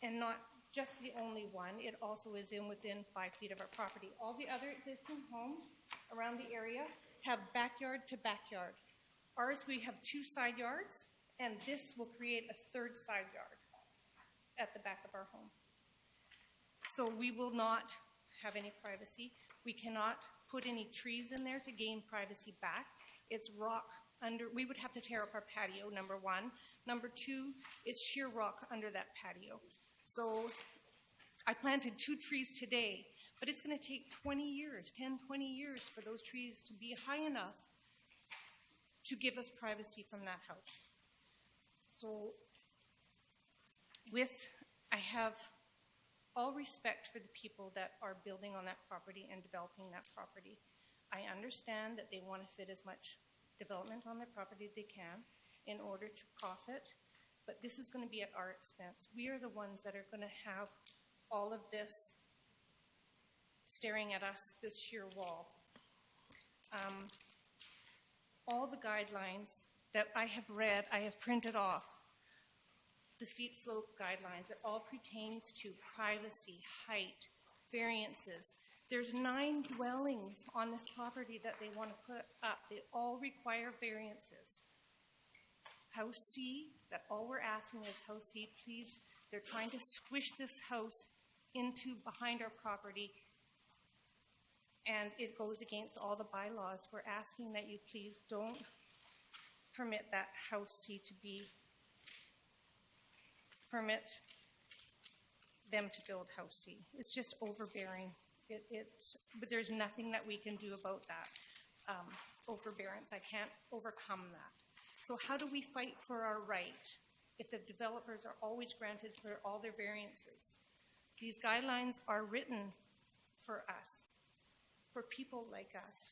and not just the only one. It also is within 5 feet of our property. All the other existing homes around the area have backyard to backyard. Ours, we have 2 side yards, and this will create a 3rd side yard at the back of our home. So we will not have any privacy. We cannot put any trees in there to gain privacy back. It's rock under, we would have to tear up our patio, number 1. Number 2, it's sheer rock under that patio. So I planted 2 trees today, but it's going to take 20 years, 10, 20 years for those trees to be high enough to give us privacy from that house. So I have all respect for the people that are building on that property and developing that property. I understand that they want to fit as much development on their property as they can in order to profit, but this is going to be at our expense. We are the ones that are going to have all of this staring at us, this sheer wall. All the guidelines that I have read, I have printed off. The steep slope guidelines, it all pertains to privacy, height, variances. There's 9 dwellings on this property that they want to put up. They all require variances. House C, that all we're asking is House C, please, they're trying to squish this house into behind our property, and it goes against all the bylaws. We're asking that you please don't permit that House C to permit them to build House C. It's just overbearing. But there's nothing that we can do about that overbearance. I can't overcome that. So how do we fight for our right if the developers are always granted for all their variances? These guidelines are written for us, for people like us,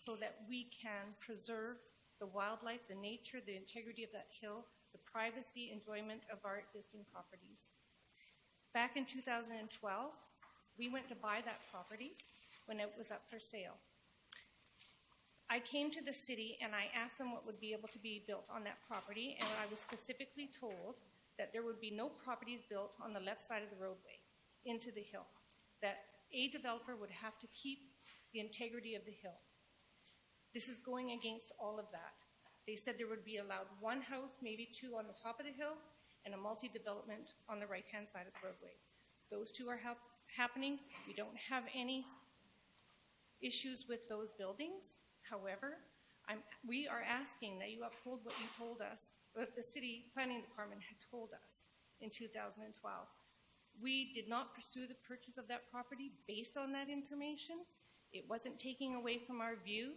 so that we can preserve the wildlife, the nature, the integrity of that hill, the privacy, enjoyment of our existing properties. Back in 2012, we went to buy that property when it was up for sale. I came to the city and I asked them what would be able to be built on that property, and I was specifically told that there would be no properties built on the left side of the roadway into the hill, that a developer would have to keep the integrity of the hill. This is going against all of that. They said there would be allowed 1 house, maybe 2 on the top of the hill, and a multi-development on the right-hand side of the roadway. Those 2 are happening. We don't have any issues with those buildings. However, we are asking that you uphold what you told us, what the city planning department had told us in 2012. We did not pursue the purchase of that property based on that information. It wasn't taking away from our view.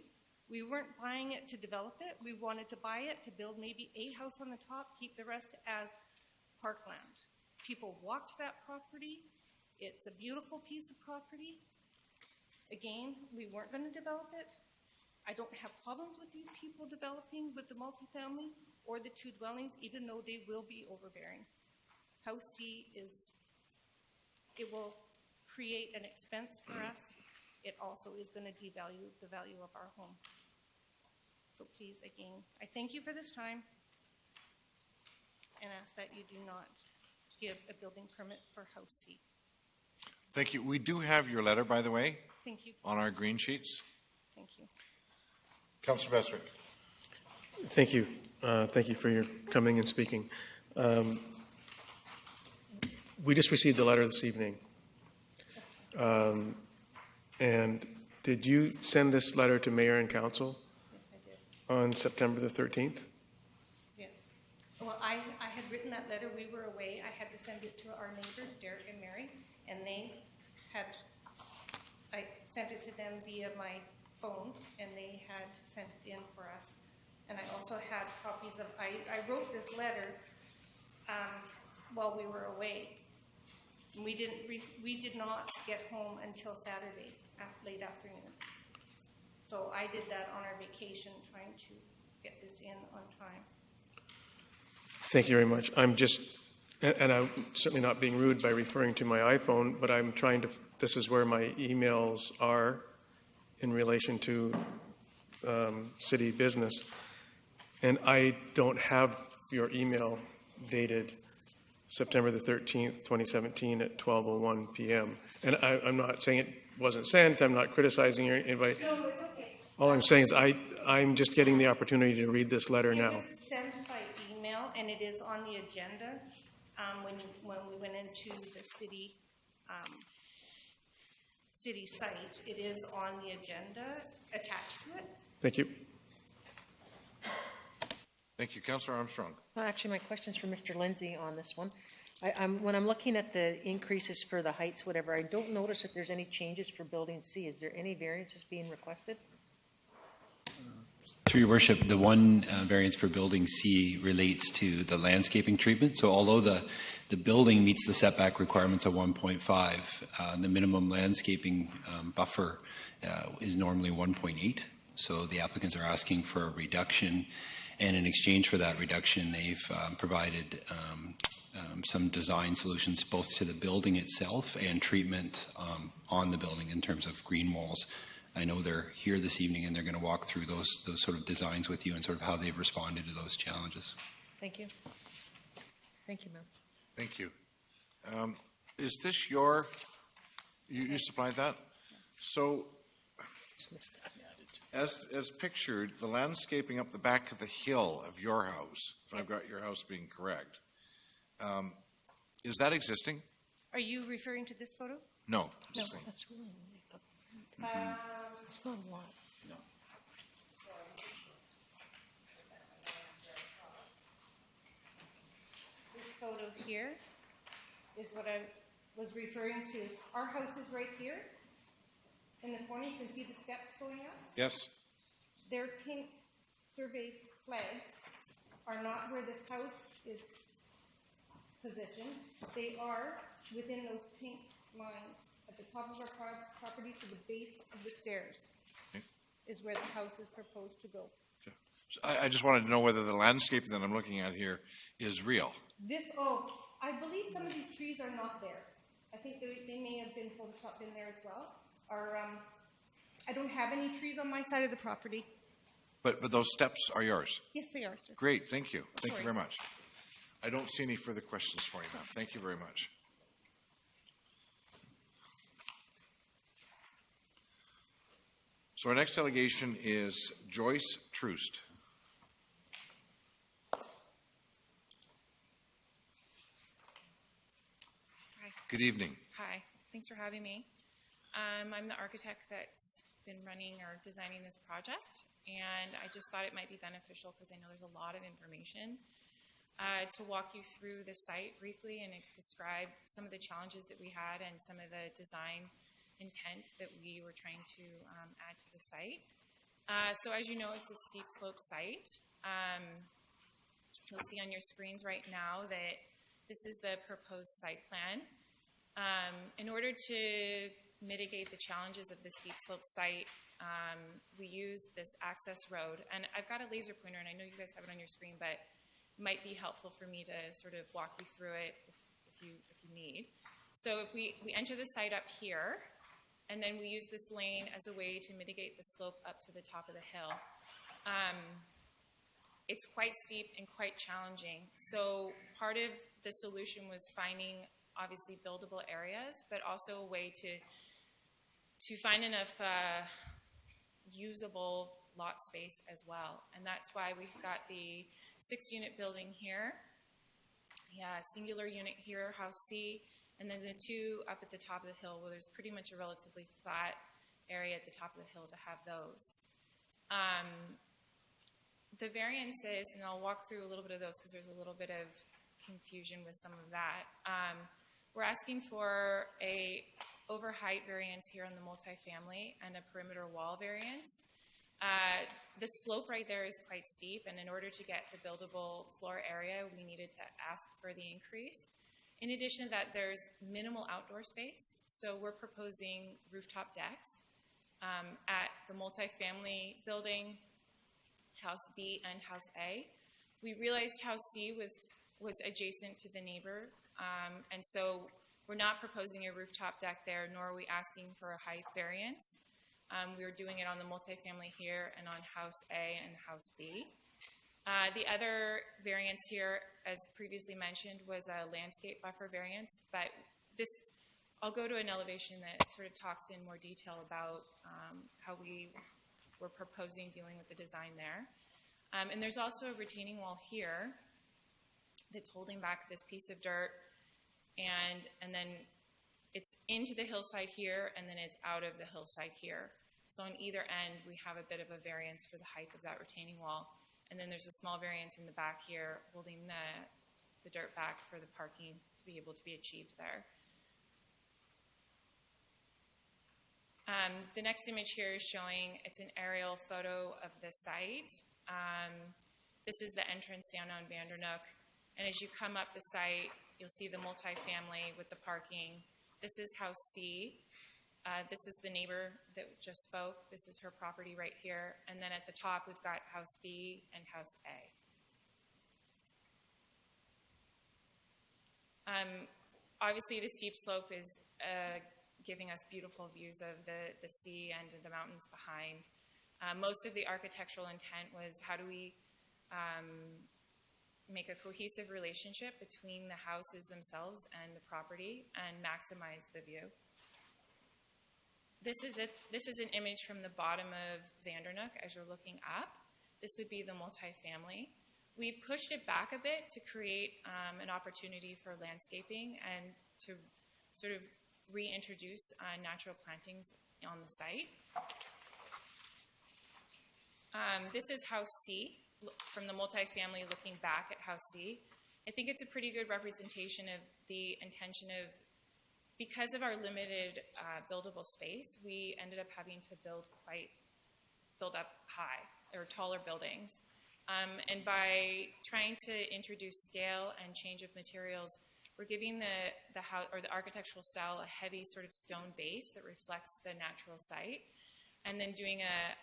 We weren't buying it to develop it. We wanted to buy it to build maybe a house on the top, keep the rest as parkland. People walked that property. It's a beautiful piece of property. Again, we weren't going to develop it. I don't have problems with these people developing with the multifamily or the 2 dwellings, even though they will be overbearing. House C it will create an expense for us. It also is going to devalue the value of our home. So please, again, I thank you for this time and ask that you do not give a building permit for House C. Thank you. We do have your letter, by the way. Thank you. On our green sheets. Thank you. Councillor Bestwick. Thank you. Thank you for your coming and speaking. We just received the letter this evening. And did you send this letter to Mayor and Council? Yes, I did. On September the 13th? Yes. Well, I had written that letter. We were away. I had to send it to our neighbors, Derek and Mary, and I sent it to them via my phone, and they had sent it in for us. And I also had copies of, I wrote this letter while we were away. And we did not get home until Saturday, late afternoon. So I did that on our vacation, trying to get this in on time. Thank you very much. I'm just And I'm certainly not being rude by referring to my iPhone, but I'm trying to, this is where my emails are in relation to city business. And I don't have your email dated September the 13th, 2017 at 12:01 p.m. And I'm not saying it wasn't sent. I'm not criticizing your invite. No, it's okay. All I'm saying is I'm just getting the opportunity to read this letter now. It was sent by email, and it is on the agenda when we went into the city site. It is on the agenda attached to it. Thank you. Thank you. Councillor Armstrong. Well, actually, my question's for Mr. Lindsay on this one. When I'm looking at the increases for the heights, whatever, I don't notice if there's any changes for Building C. Is there any variances being requested? Through your worship, the one variance for Building C relates to the landscaping treatment. So although the building meets the setback requirements of 1.5, the minimum landscaping buffer is normally 1.8. So the applicants are asking for a reduction, and in exchange for that reduction, they've provided some design solutions both to the building itself and treatment on the building in terms of green walls. I know they're here this evening and they're going to walk through those sort of designs with you and sort of how they've responded to those challenges. Thank you. Thank you, ma'am. Thank you. Is this you supplied that? So Just missed that. as pictured, the landscaping up the back of the hill of your house, if I've got your house being correct, is that existing? Are you referring to this photo? No. No. That's really it's not a lot. No. This photo here is what I was referring to. Our house is right here. In the corner, you can see the steps going up. Yes. Their pink survey flags are not where this house is positioned. They are within those pink lines at the top of our property to the base of the stairs is where the house is proposed to go. So I just wanted to know whether the landscaping that I'm looking at here is real. I believe some of these trees are not there. I think they may have been photoshopped in there as well. I don't have any trees on my side of the property. But those steps are yours? Yes, they are, sir. Great, thank you. Thank you Sorry. very much. I don't see any further questions for you, ma'am. Thank you very much. So our next delegation is Joyce Troost. Hi. Good evening. Hi. Thanks for having me. I'm the architect that's been running or designing this project, and I just thought it might be beneficial because I know there's a lot of information to walk you through the site briefly and describe some of the challenges that we had and some of the design intent that we were trying to add to the site. So as you know, it's a steep slope site. You'll see on your screens right now that this is the proposed site plan. In order to mitigate the challenges of the steep slope site, we use this access road. And I've got a laser pointer, and I know you guys have it on your screen, but it might be helpful for me to sort of walk you through it if you need. So if we enter the site up here, and then we use this lane as a way to mitigate the slope up to the top of the hill. It's quite steep and quite challenging. So part of the solution was finding obviously buildable areas, but also a way to find enough usable lot space as well. And that's why we've got the 6-unit building here, singular unit here, House C, and then the 2 up at the top of the hill where there's pretty much a relatively flat area at the top of the hill to have those. The variances, and I'll walk through a little bit of those because there's a little bit of confusion with some of that. We're asking for a over height variance here on the multifamily and a perimeter wall variance. The slope right there is quite steep, and in order to get the buildable floor area, we needed to ask for the increase. In addition to that, there's minimal outdoor space, so we're proposing rooftop decks at the multifamily building, House B and House A. We realized House C was was adjacent to the neighbor. And so we're not proposing a rooftop deck there, nor are we asking for a height variance. We are doing it on the multifamily here and on House A and House B. The other variance here, as previously mentioned, was a landscape buffer variance, but this, I'll go to an elevation that sort of talks in more detail about how we were proposing dealing with the design there. And there's also a retaining wall here that's holding back this piece of dirt, and then it's into the hillside here, and then it's out of the hillside here. So on either end, we have a bit of a variance for the height of that retaining wall. And then there's a small variance in the back here holding the dirt back for the parking to be able to be achieved there. The next image here is showing, it's an aerial photo of the site. This is the entrance down on Vandernook. And as you come up the site, you'll see the multifamily with the parking. This is House C. This is the neighbor that just spoke. This is her property right here. And then at the top, we've got House B and House A. Obviously, the steep slope is giving us beautiful views of the sea and the mountains behind. Most of the architectural intent was how do we make a cohesive relationship between the houses themselves and the property and maximize the view. This is an image from the bottom of Vandernook as you're looking up. This would be the multifamily. We've pushed it back a bit to create an opportunity for landscaping and to sort of reintroduce natural plantings on the site. This is House C, from the multifamily looking back at House C. I think it's a pretty good representation of the intention of, because of our limited buildable space, we ended up having to build up high or taller buildings. And by trying to introduce scale and change of materials, we're giving the house or the architectural style a heavy sort of stone base that reflects the natural site, and then doing a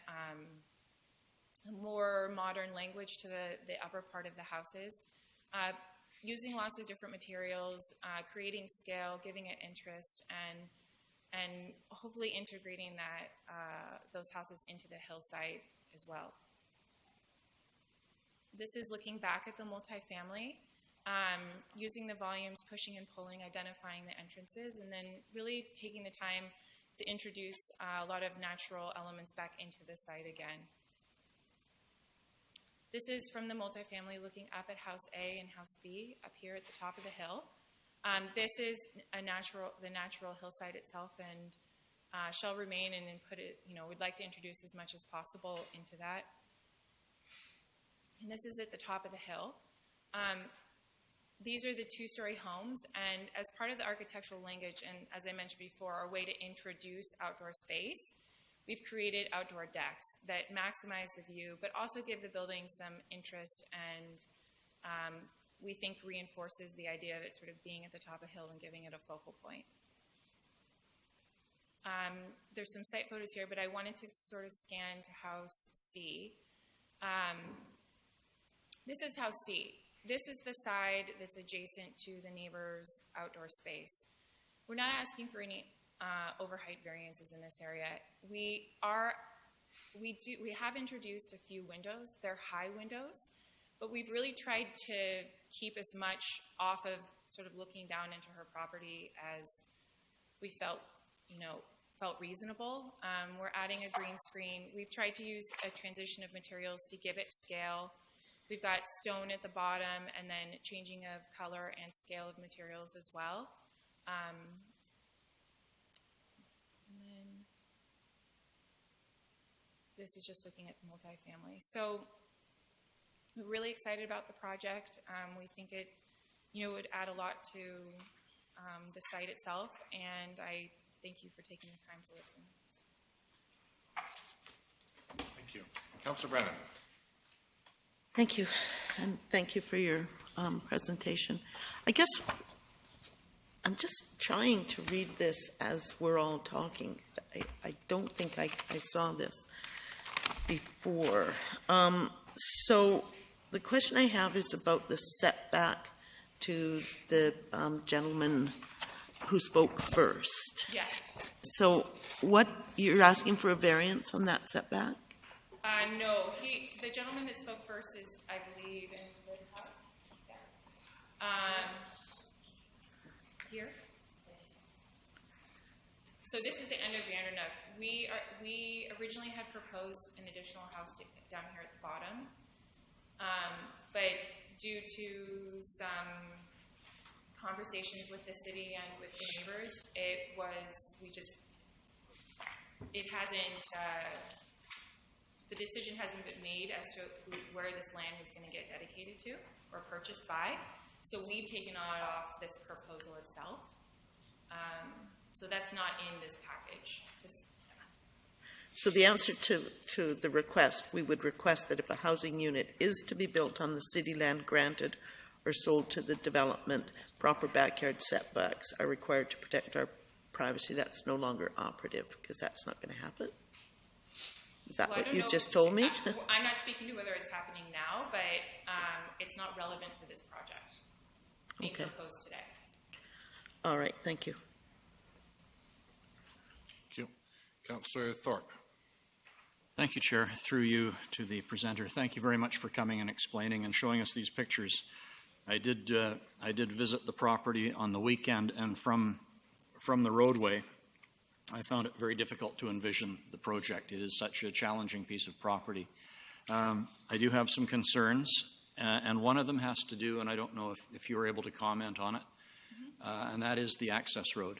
more modern language to the upper part of the houses, using lots of different materials, creating scale, giving it interest, and hopefully integrating those houses into the hillside as well. This is looking back at the multifamily, using the volumes, pushing and pulling, identifying the entrances, and then really taking the time to introduce a lot of natural elements back into the site again. This is from the multifamily looking up at House A and House B up here at the top of the hill. This is the natural hillside itself, and shall remain and put it, we'd like to introduce as much as possible into that. And this is at the top of the hill. These are the two-story homes, and as part of the architectural language, and as I mentioned before, our way to introduce outdoor space, we've created outdoor decks that maximize the view, but also give the building some interest, and we think reinforces the idea of it sort of being at the top of a hill and giving it a focal point. There's some site photos here, but I wanted to sort of scan to House C. This is House C. This is the side that's adjacent to the neighbor's outdoor space. We're not asking for any overheight variances in this area. We have introduced a few windows. They're high windows, but we've really tried to keep as much off of sort of looking down into her property as we felt reasonable. We're adding a green screen. We've tried to use a transition of materials to give it scale. We've got stone at the bottom, and then changing of color and scale of materials as well. And then this is just looking at the multifamily. So we're really excited about the project. We think it, would add a lot to the site itself, and I thank you for taking the time to listen. Thank you. Councilor Brennan. Thank you, and thank you for your presentation. I guess I'm just trying to read this as we're all talking. I don't think I saw this before. So the question I have is about the setback to the gentleman who spoke first. Yeah. So what, you're asking for a variance on that setback? No, the gentleman that spoke first is, I believe, in this house. Yeah. Here. So this is the end of Vandernook. We originally had proposed an additional house down here at the bottom, but due to some conversations with the city and with the neighbors, the decision hasn't been made as to where this land was going to get dedicated to or purchased by. So we've taken it off this proposal itself. So that's not in this package. So the answer to the request, we would request that if a housing unit is to be built on the city land granted or sold to the development, proper backyard setbacks are required to protect our privacy. That's no longer operative because that's not going to happen. Is that what you just told me? I'm not speaking to whether it's happening now, but it's not relevant for this project being proposed today. All right, thank you. Thank you. Councillor Thorpe. Thank you, Chair. Through you to the presenter. Thank you very much for coming and explaining and showing us these pictures. I did visit the property on the weekend, and from the roadway, I found it very difficult to envision the project. It is such a challenging piece of property. I do have some concerns, and one of them has to do, and I don't know if you were able to comment on it, and that is the access road.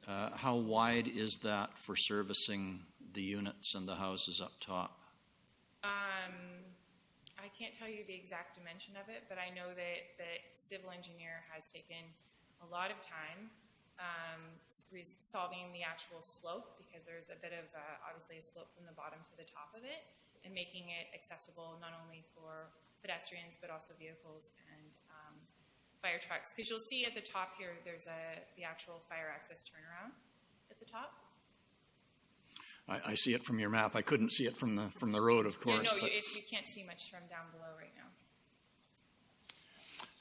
How wide is that for servicing the units and the houses up top? I can't tell you the exact dimension of it, but I know that the civil engineer has taken a lot of time solving the actual slope, because there's a bit of obviously a slope from the bottom to the top of it, and making it accessible not only for pedestrians but also vehicles and fire trucks. Because you'll see at the top here, there's the actual fire access turnaround at the top. I see it from your map. I couldn't see it from the road, of course. Yeah, no, you can't see much from down below right now.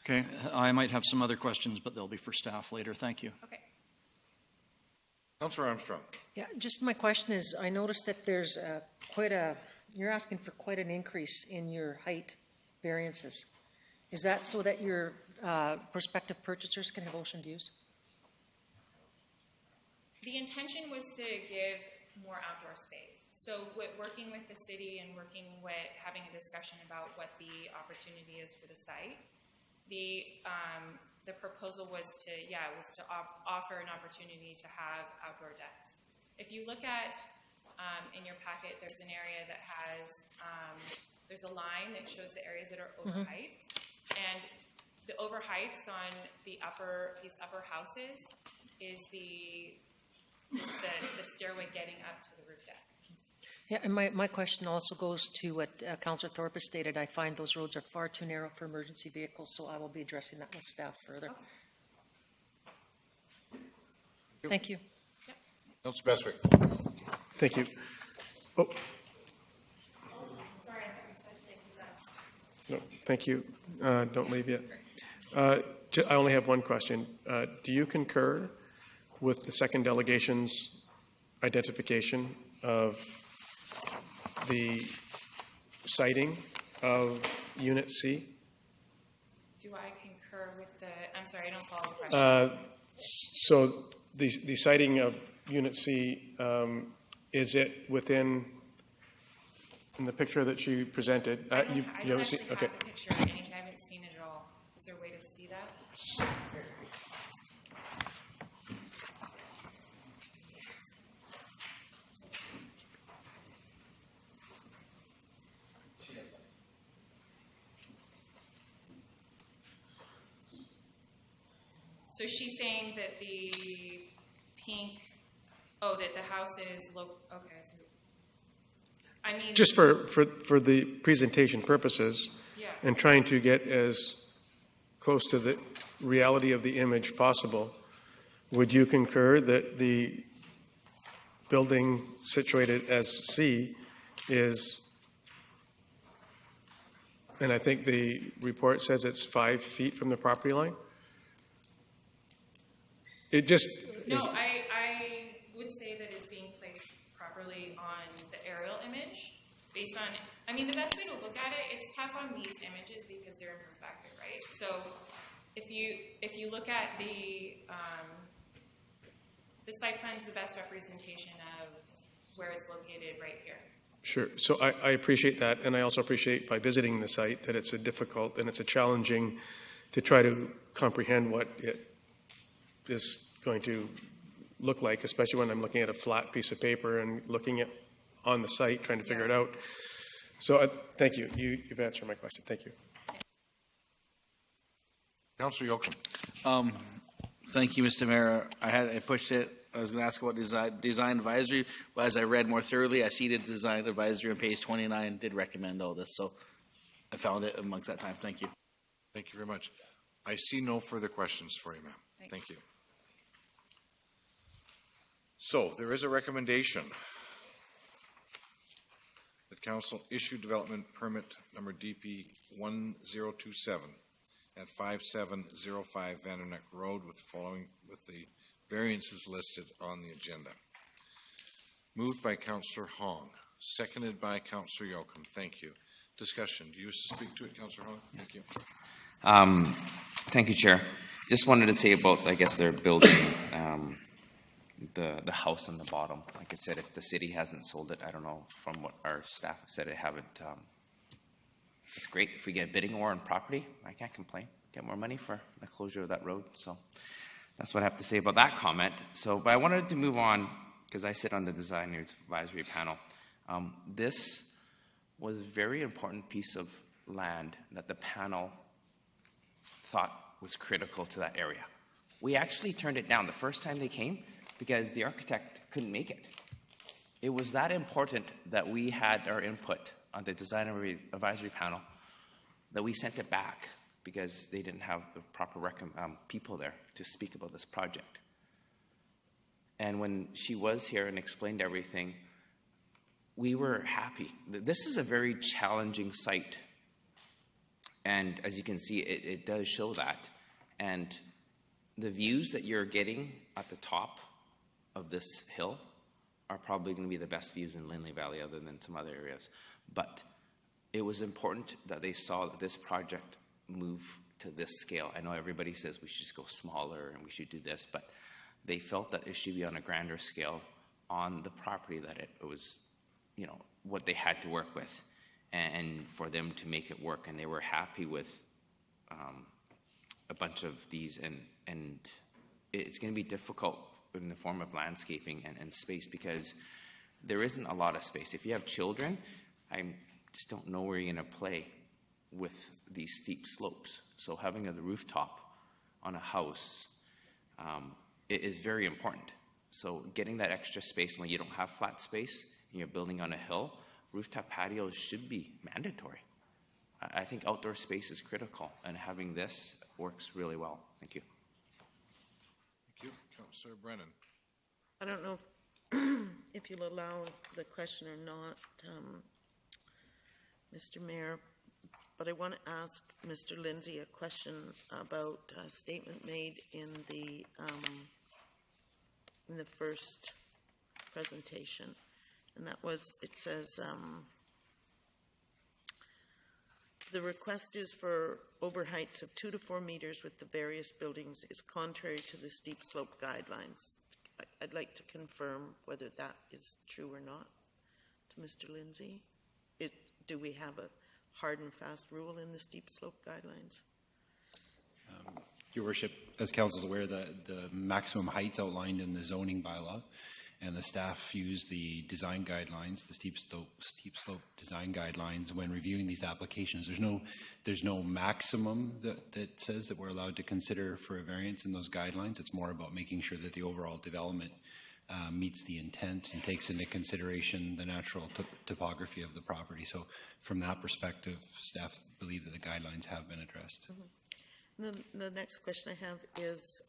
Okay, I might have some other questions, but they'll be for staff later. Thank you. Okay. Councillor Armstrong. Yeah, just my question is, I noticed that there's you're asking for quite an increase in your height variances. Is that so that your prospective purchasers can have ocean views? The intention was to give more outdoor space. So working with the city and having a discussion about what the opportunity is for the site, the proposal was to offer an opportunity to have outdoor decks. If you look at in your packet, there's an area that has there's a line that shows the areas that are over height, and the over heights on these upper houses is the stairway getting up to the roof deck. Yeah, and my question also goes to what Councillor Thorpe has stated. I find those roads are far too narrow for emergency vehicles, so I will be addressing that with staff further. Okay. Thank you. Yep. Councillor Beswick. Thank you. Oh. Sorry, I thought you said thank you. No, thank you. Don't leave yet. I only have one question. Do you concur with the second delegation's identification of the siting of Unit C? Do I concur with I'm sorry, I don't follow the question. So the siting of Unit C, is it within, in the picture that you presented? I don't actually have the picture. I haven't seen it at all. Is there a way to see that? So she's saying that the pink, that the house is okay. So, I mean, just for the presentation purposes, and trying to get as close to the reality of the image possible, would you concur that the building situated as C is And I think the report says it's 5 feet from the property line? It just... No, I would say that it's being placed properly on the aerial image based on, I mean, the best way to look at it, it's tough on these images because they're in perspective, right? So if you look at the site plan is the best representation of where it's located right here. Sure. So I appreciate that, and I also appreciate by visiting the site that it's a difficult and it's a challenging to try to comprehend what it is going to look like, especially when I'm looking at a flat piece of paper and looking at on the site, trying to figure it out. So thank you. You've answered my question. Thank you. Councillor Yocum. Thank you, Mr. Mayor. I pushed it. I was going to ask about design advisory, but as I read more thoroughly, I see the design advisory on page 29 did recommend all this, so I found it amongst that time. Thank you. Thank you very much. I see no further questions for you, ma'am. Thank you. So there is a recommendation that Council issue development permit number DP 1027 at 5705 Vanderneck Road with the variances listed on the agenda. Moved by Councillor Hong, seconded by Councillor Yocum. Thank you. Discussion. Do you wish to speak to it, Councillor Hong? Thank you. Thank you, Chair. Just wanted to say about, I guess they're building the house on the bottom. Like I said, if the city hasn't sold it, I don't know, from what our staff have said, I haven't. It's great if we get bidding war on property. I can't complain. Get more money for the closure of that road. So that's what I have to say about that comment. But I wanted to move on because I sit on the Designers Advisory Panel. This was a very important piece of land that the panel thought was critical to that area. We actually turned it down the first time they came because the architect couldn't make it. It was that important that we had our input on the Design Advisory Panel that we sent it back because they didn't have the proper people there to speak about this project. And when she was here and explained everything, we were happy. This is a very challenging site. And as you can see, it does show that. And the views that you're getting at the top of this hill are probably going to be the best views in Lindley Valley other than some other areas. But it was important that they saw that this project move to this scale. I know everybody says we should just go smaller and we should do this, but they felt that it should be on a grander scale on the property that it was, you know, what they had to work with and for them to make it work. And they were happy with a bunch of these, and it's going to be difficult in the form of landscaping and space because there isn't a lot of space. If you have children, I just don't know where you're going to play with these steep slopes. So having a rooftop on a house is very important. So getting that extra space when you don't have flat space and you're building on a hill, rooftop patios should be mandatory. I think outdoor space is critical, and having this works really well. Thank you. Thank you. Councillor Brennan. I don't know if you'll allow the question or not, Mr. Mayor, but I want to ask Mr. Lindsay a question about a statement made in the first presentation, and that was, it says, the request is for over heights of 2 to 4 meters with the various buildings is contrary to the steep slope guidelines. I'd like to confirm whether that is true or not to Mr. Lindsay. Do we have a hard and fast rule in the steep slope guidelines? Your Worship, as Council is aware, the maximum heights outlined in the zoning bylaw, and the staff use the design guidelines, the steep slope design guidelines when reviewing these applications. There's no maximum that says that we're allowed to consider for a variance in those guidelines. It's more about making sure that the overall development meets the intent and takes into consideration the natural topography of the property. So from that perspective, staff believe that the guidelines have been addressed. Mm-hmm. The next question I have is,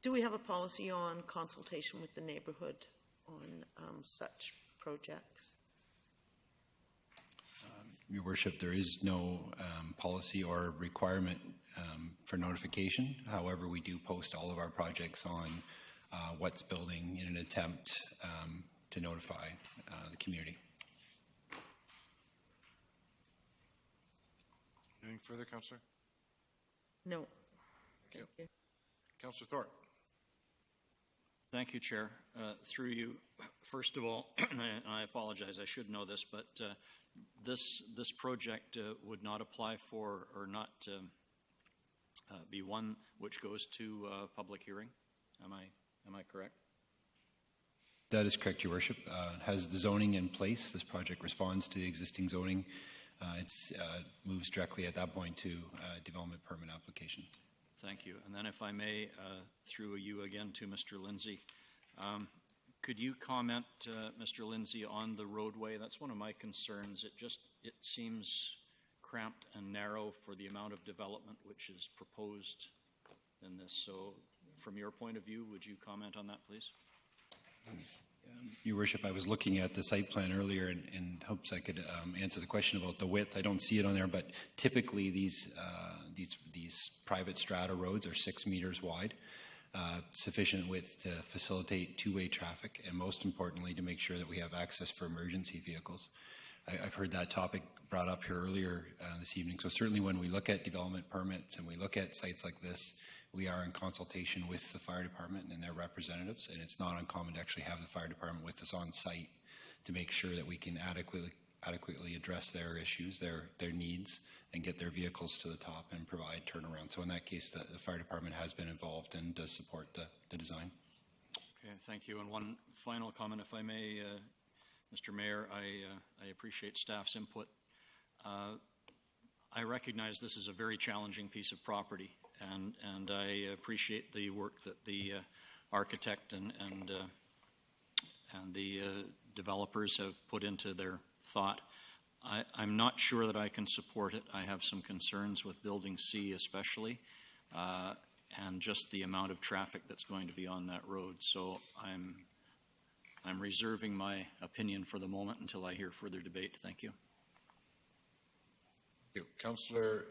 do we have a policy on consultation with the neighborhood on such projects? Your Worship, there is no policy or requirement for notification. However, we do post all of our projects on What's Building in an attempt to notify the community. Anything further, Councillor? No. Thank you. Councillor Thorpe. Thank you, Chair. Through you, first of all, and I apologize, I should know this, but this project would not apply for or not be one which goes to public hearing. Am I correct? That is correct, Your Worship. It has the zoning in place. This project responds to the existing zoning. It moves directly at that point to development permit application. Thank you. And then if I may, through you again to Mr. Lindsay, could you comment, Mr. Lindsay, on the roadway? That's one of my concerns. It seems cramped and narrow for the amount of development which is proposed in this. So from your point of view, would you comment on that, please? Your Worship, I was looking at the site plan earlier in hopes I could answer the question about the width. I don't see it on there, but typically these private strata roads are 6 meters wide, sufficient width to facilitate two-way traffic, and most importantly, to make sure that we have access for emergency vehicles. I've heard that topic brought up here earlier this evening. So certainly when we look at development permits and we look at sites like this, we are in consultation with the fire department and their representatives, and it's not uncommon to actually have the fire department with us on site to make sure that we can adequately address their issues, their needs, and get their vehicles to the top and provide turnaround. So in that case, the fire department has been involved and does support the design. Okay, thank you. And one final comment, if I may, Mr. Mayor, I appreciate staff's input. I recognize this is a very challenging piece of property, and I appreciate the work that the architect and the developers have put into their thought. I'm not sure that I can support it. I have some concerns with Building C especially, and just the amount of traffic that's going to be on that road. So I'm reserving my opinion for the moment until I hear further debate. Thank you. Thank you. Councillor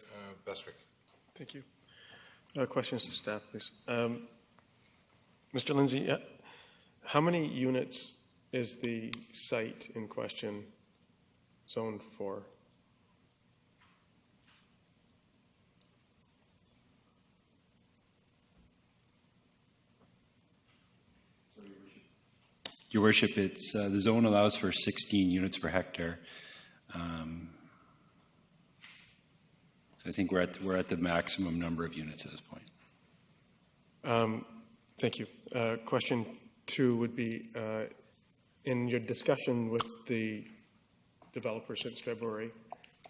Bestwick. Thank you. Questions to staff, please. Mr. Lindsay, how many units is the site in question zoned for? Your Worship, it's the zone allows for 16 units per hectare. I think we're at the maximum number of units at this point. Thank you. Question 2 would be, in your discussion with the developers since February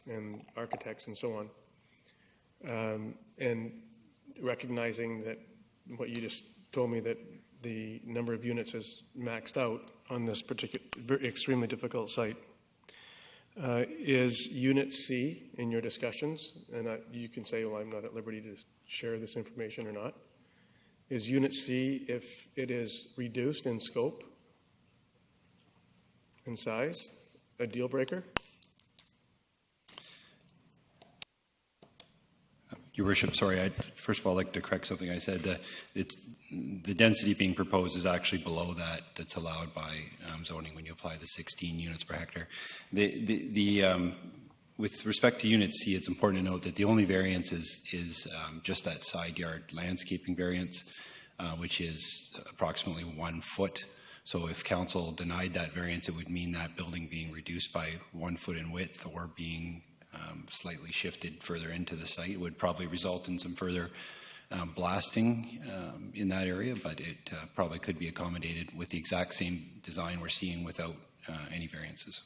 and architects and so on, and recognizing that what you just told me, that the number of units is maxed out on this particular extremely difficult site, is Unit C in your discussions, and you can say, well, I'm not at liberty to share this information or not, is Unit C, if it is reduced in scope and size, a deal breaker? Your Worship, sorry, I'd first of all like to correct something I said. The density being proposed is actually below that's allowed by zoning when you apply the 16 units per hectare. With respect to Unit C, it's important to note that the only variance is just that side yard landscaping variance, which is approximately 1 foot. So if council denied that variance, it would mean that building being reduced by 1 foot in width or being slightly shifted further into the site. It would probably result in some further blasting in that area, but it probably could be accommodated with the exact same design we're seeing without any variances.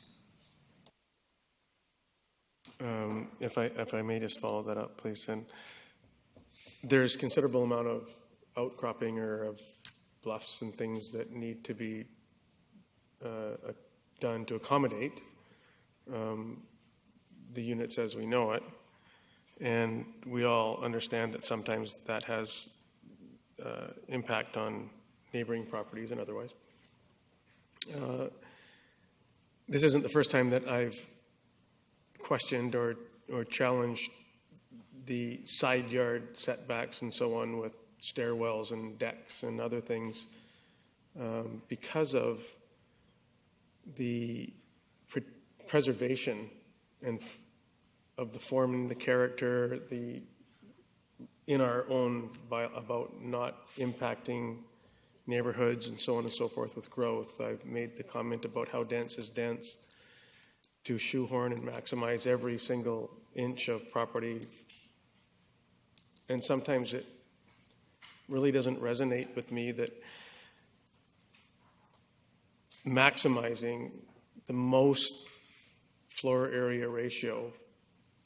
If I may just follow that up, please. And there's considerable amount of outcropping or of bluffs and things that need to be done to accommodate the units as we know it. And we all understand that sometimes that has impact on neighboring properties and otherwise. This isn't the first time that I've questioned or challenged the side yard setbacks and so on with stairwells and decks and other things because of the preservation and of the form and the character, in our own about not impacting neighborhoods and so on and so forth with growth. I've made the comment about how dense is dense to shoehorn and maximize every single inch of property. And sometimes it really doesn't resonate with me that maximizing the most floor area ratio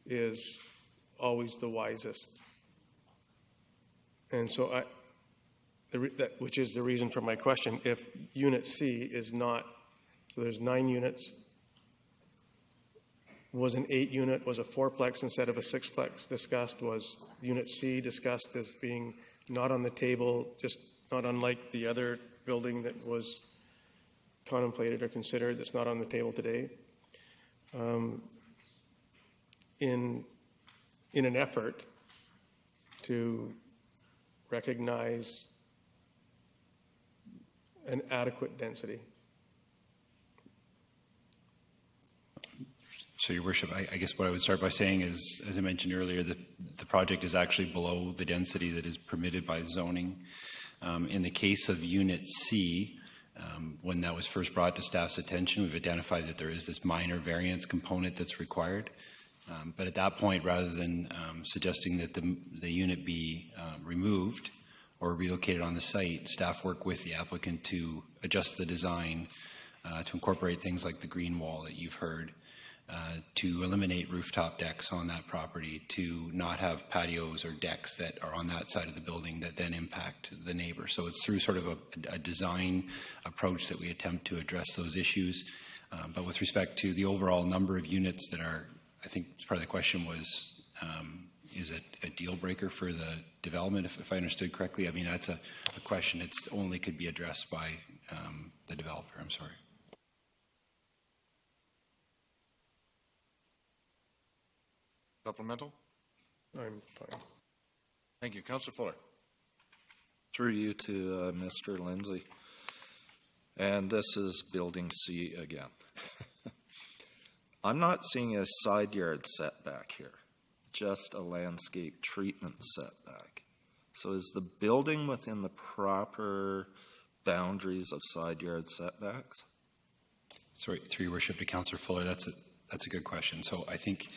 is always the wisest. And so which is the reason for my question. If Unit C is not, so there's 9 units, was an 8 unit, was a 4-plex instead of a 6-plex discussed, was Unit C discussed as being not on the table, just not unlike the other building that was contemplated or considered that's not on the table today. In an effort to recognize an adequate density. So, Your Worship, I guess what I would start by saying is, as I mentioned earlier, the project is actually below the density that is permitted by zoning. In the case of Unit C, when that was first brought to staff's attention, we've identified that there is this minor variance component that's required. But at that point, rather than suggesting that the unit be removed or relocated on the site, staff work with the applicant to adjust the design to incorporate things like the green wall that you've heard, to eliminate rooftop decks on that property, to not have patios or decks that are on that side of the building that then impact the neighbor. So it's through sort of a design approach that we attempt to address those issues. But with respect to the overall number of units that are, I think part of the question was, is it a deal breaker for the development, if I understood correctly? I mean, that's a question that's only could be addressed by the developer. I'm sorry. Supplemental? I'm fine. Thank you. Councillor Fuller. Through you to Mr. Lindsay. And this is Building C again. I'm not seeing a side yard setback here, just a landscape treatment setback. So is the building within the proper boundaries of side yard setbacks? Sorry, through Your Worship, to Councillor Fuller, that's a good question. So I think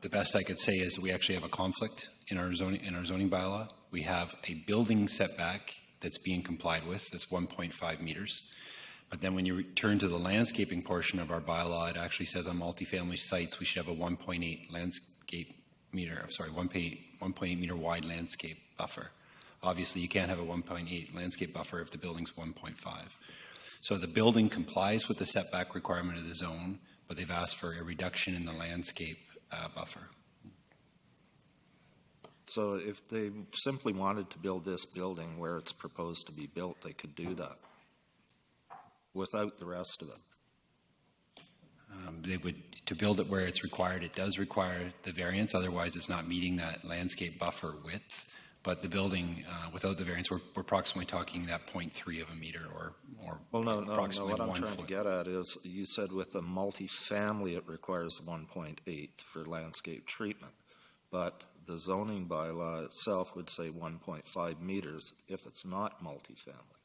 the best I could say is that we actually have a conflict in our zoning bylaw. We have a building setback that's being complied with, that's 1.5 meters. But then when you return to the landscaping portion of our bylaw, it actually says on multifamily sites we should have a 1.8 meter wide landscape buffer. Obviously, you can't have a 1.8 landscape buffer if the building's 1.5. So the building complies with the setback requirement of the zone, but they've asked for a reduction in the landscape buffer. So if they simply wanted to build this building where it's proposed to be built, they could do that without the rest of it. They would, to build it where it's required, it does require the variance, otherwise it's not meeting that landscape buffer width. But the building, without the variance, we're approximately talking that 0.3 of a meter or well, no, approximately what I'm 1 trying foot. to get at is you said with a multifamily it requires 1.8 for landscape treatment, but the zoning bylaw itself would say 1.5 meters if it's not multifamily.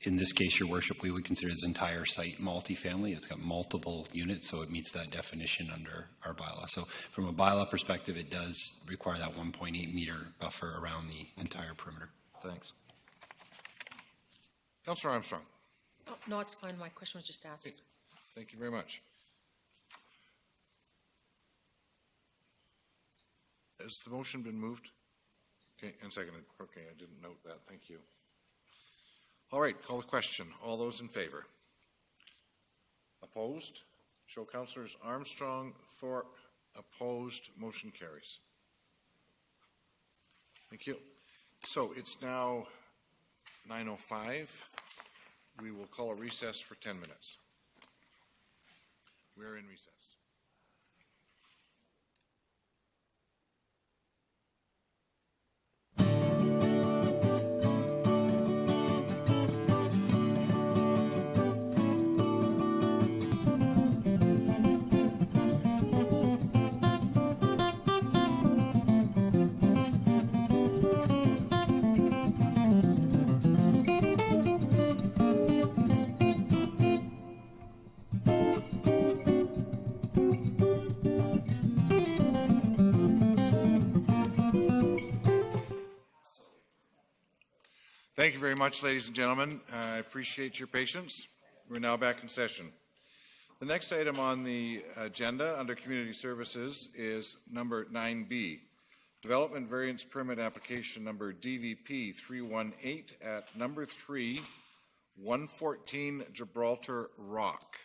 In this case, Your Worship, we would consider this entire site multifamily. It's got multiple units, so it meets that definition under our bylaw. So from a bylaw perspective, it does require that 1.8 meter buffer around the entire perimeter. Thanks. Councillor Armstrong. Oh, no, it's fine. My question was just asked. Thank you very much. Has the motion been moved? Okay, and seconded. Okay, I didn't note that. Thank you. All right, call the question. All those in favor? Opposed? Show Councillors Armstrong, Thorpe. Opposed? Motion carries. Thank you. So it's now 9:05. We will call a recess for 10 minutes. We're in recess. Thank you very much, ladies and gentlemen. I appreciate your patience. We're now back in session. The next item on the agenda under Community Services is number 9B, Development Variance Permit Application number DVP 318 at number 3, 114 Gibraltar Rock.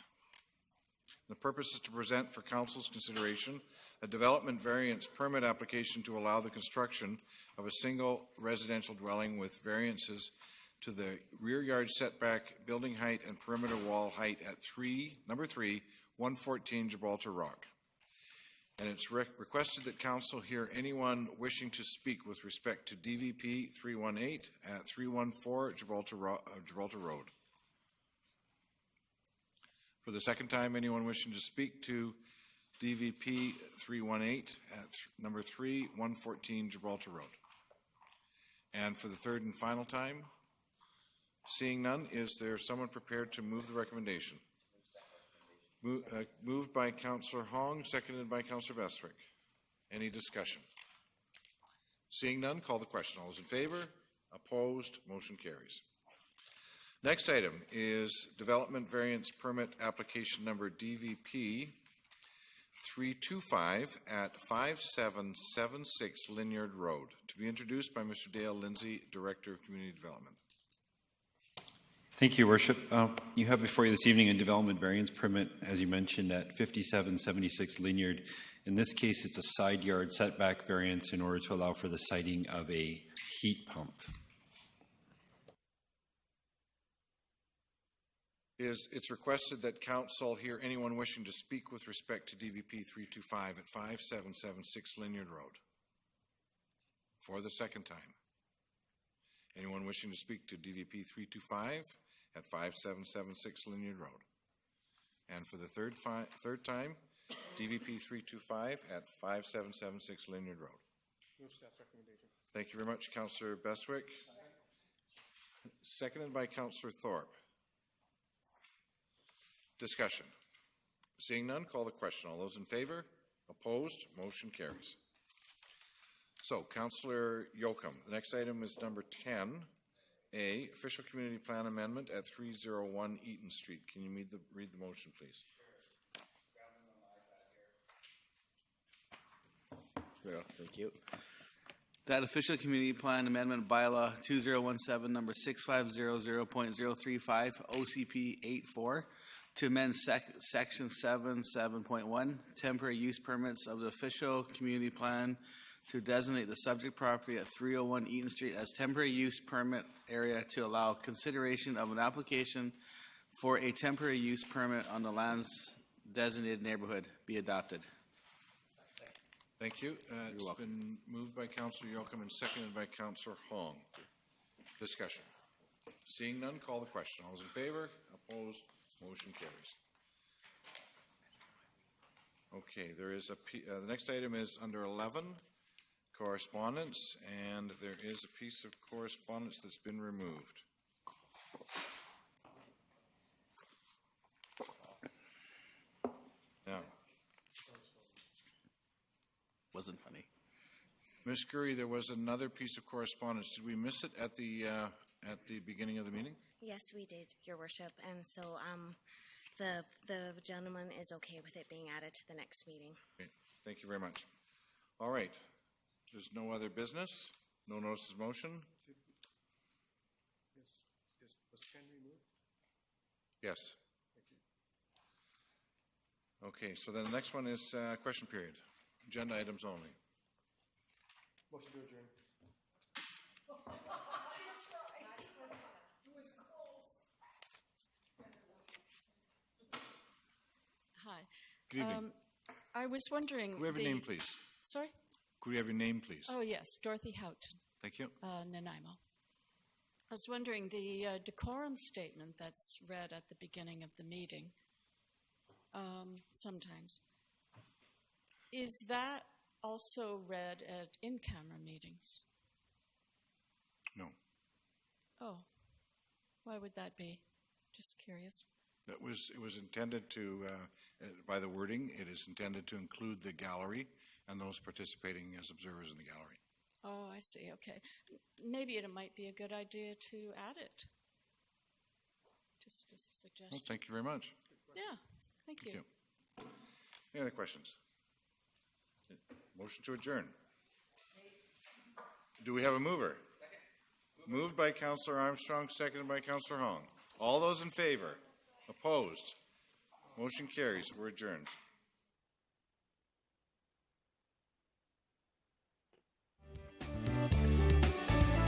The purpose is to present for Council's consideration a development variance permit application to allow the construction of a single residential dwelling with variances to the rear yard setback, building height, and perimeter wall height at number 3, 114 Gibraltar Rock. And it's requested that Council hear anyone wishing to speak with respect to DVP 318 at 314 Gibraltar Road. For the second time, anyone wishing to speak to DVP 318 at number 3, 114 Gibraltar Road. And for the third and final time, seeing none, is there someone prepared to move the recommendation? Moved by Councillor Hong, seconded by Councillor Bestwick. Any discussion? Seeing none, call the question. All those in favor? Opposed? Motion carries. Next item is Development Variance Permit Application number DVP 325 at 5776 Lynyard Road, to be introduced by Mr. Dale Lindsay, Director of Community Development. Thank you, Your Worship. You have before you this evening a development variance permit, as you mentioned, at 5776 Lynyard. In this case, it's a side yard setback variance in order to allow for the siting of a heat pump. It's requested that Council hear anyone wishing to speak with respect to DVP 325 at 5776 Lynyard Road. For the second time. Anyone wishing to speak to DVP 325 at 5776 Lynyard Road. And for the third time, DVP 325 at 5776 Lynyard Road. Move staff recommendation. Thank you very much, Councillor Bestwick. Seconded by Councillor Thorpe. Discussion. Seeing none, call the question. All those in favor? Opposed? Motion carries. So, Councillor Yocum, the next item is number 10A, Official Community Plan Amendment at 301 Eaton Street. Can you read the motion, please? Yeah, thank you. That Official Community Plan Amendment Bylaw 2017 number 6500.035 OCP 84 to amend section 7.1 temporary use permits of the Official Community Plan to designate the subject property at 301 Eaton Street as temporary use permit area to allow consideration of an application for a temporary use permit on the land's designated neighborhood be adopted. Thank you. It's been moved by Councillor Yocum and seconded by Councillor Hong. Discussion. Seeing none, call the question. All those in favor? Opposed? Motion carries. Okay, there is the next item is under 11, correspondence, and there is a piece of correspondence that's been removed. Now, wasn't funny. Ms. Curry, there was another piece of correspondence. Did we miss it at the beginning of the meeting? Yes, we did, Your Worship, and so the gentleman is okay with it being added to the next meeting. Okay. Thank you very much. All right. There's no other business. No notice of motion. Was 10 removed? Yes. Okay, so then the next one is question period. Agenda items only. Motion to adjourn. Hi. Good evening. I was wondering. Could we have your name, please? Sorry? Could we have your name, please? Oh, yes, Dorothy Houghton, Thank you. Nanaimo. I was wondering, the decorum statement that's read at the beginning of the meeting, sometimes, is that also read at in-camera meetings? No. Oh, why would that be? Just curious. It was intended to, by the wording, it is intended to include the gallery and those participating as observers in the gallery. Oh, I see, okay. Maybe it might be a good idea to add it. Just a Well, suggestion. thank you very much. Yeah, thank you. Any other questions? Motion to adjourn. Do we have a mover? Moved by Councillor Armstrong, seconded by Councillor Hong. All those in favor? Opposed? Motion carries. We're adjourned.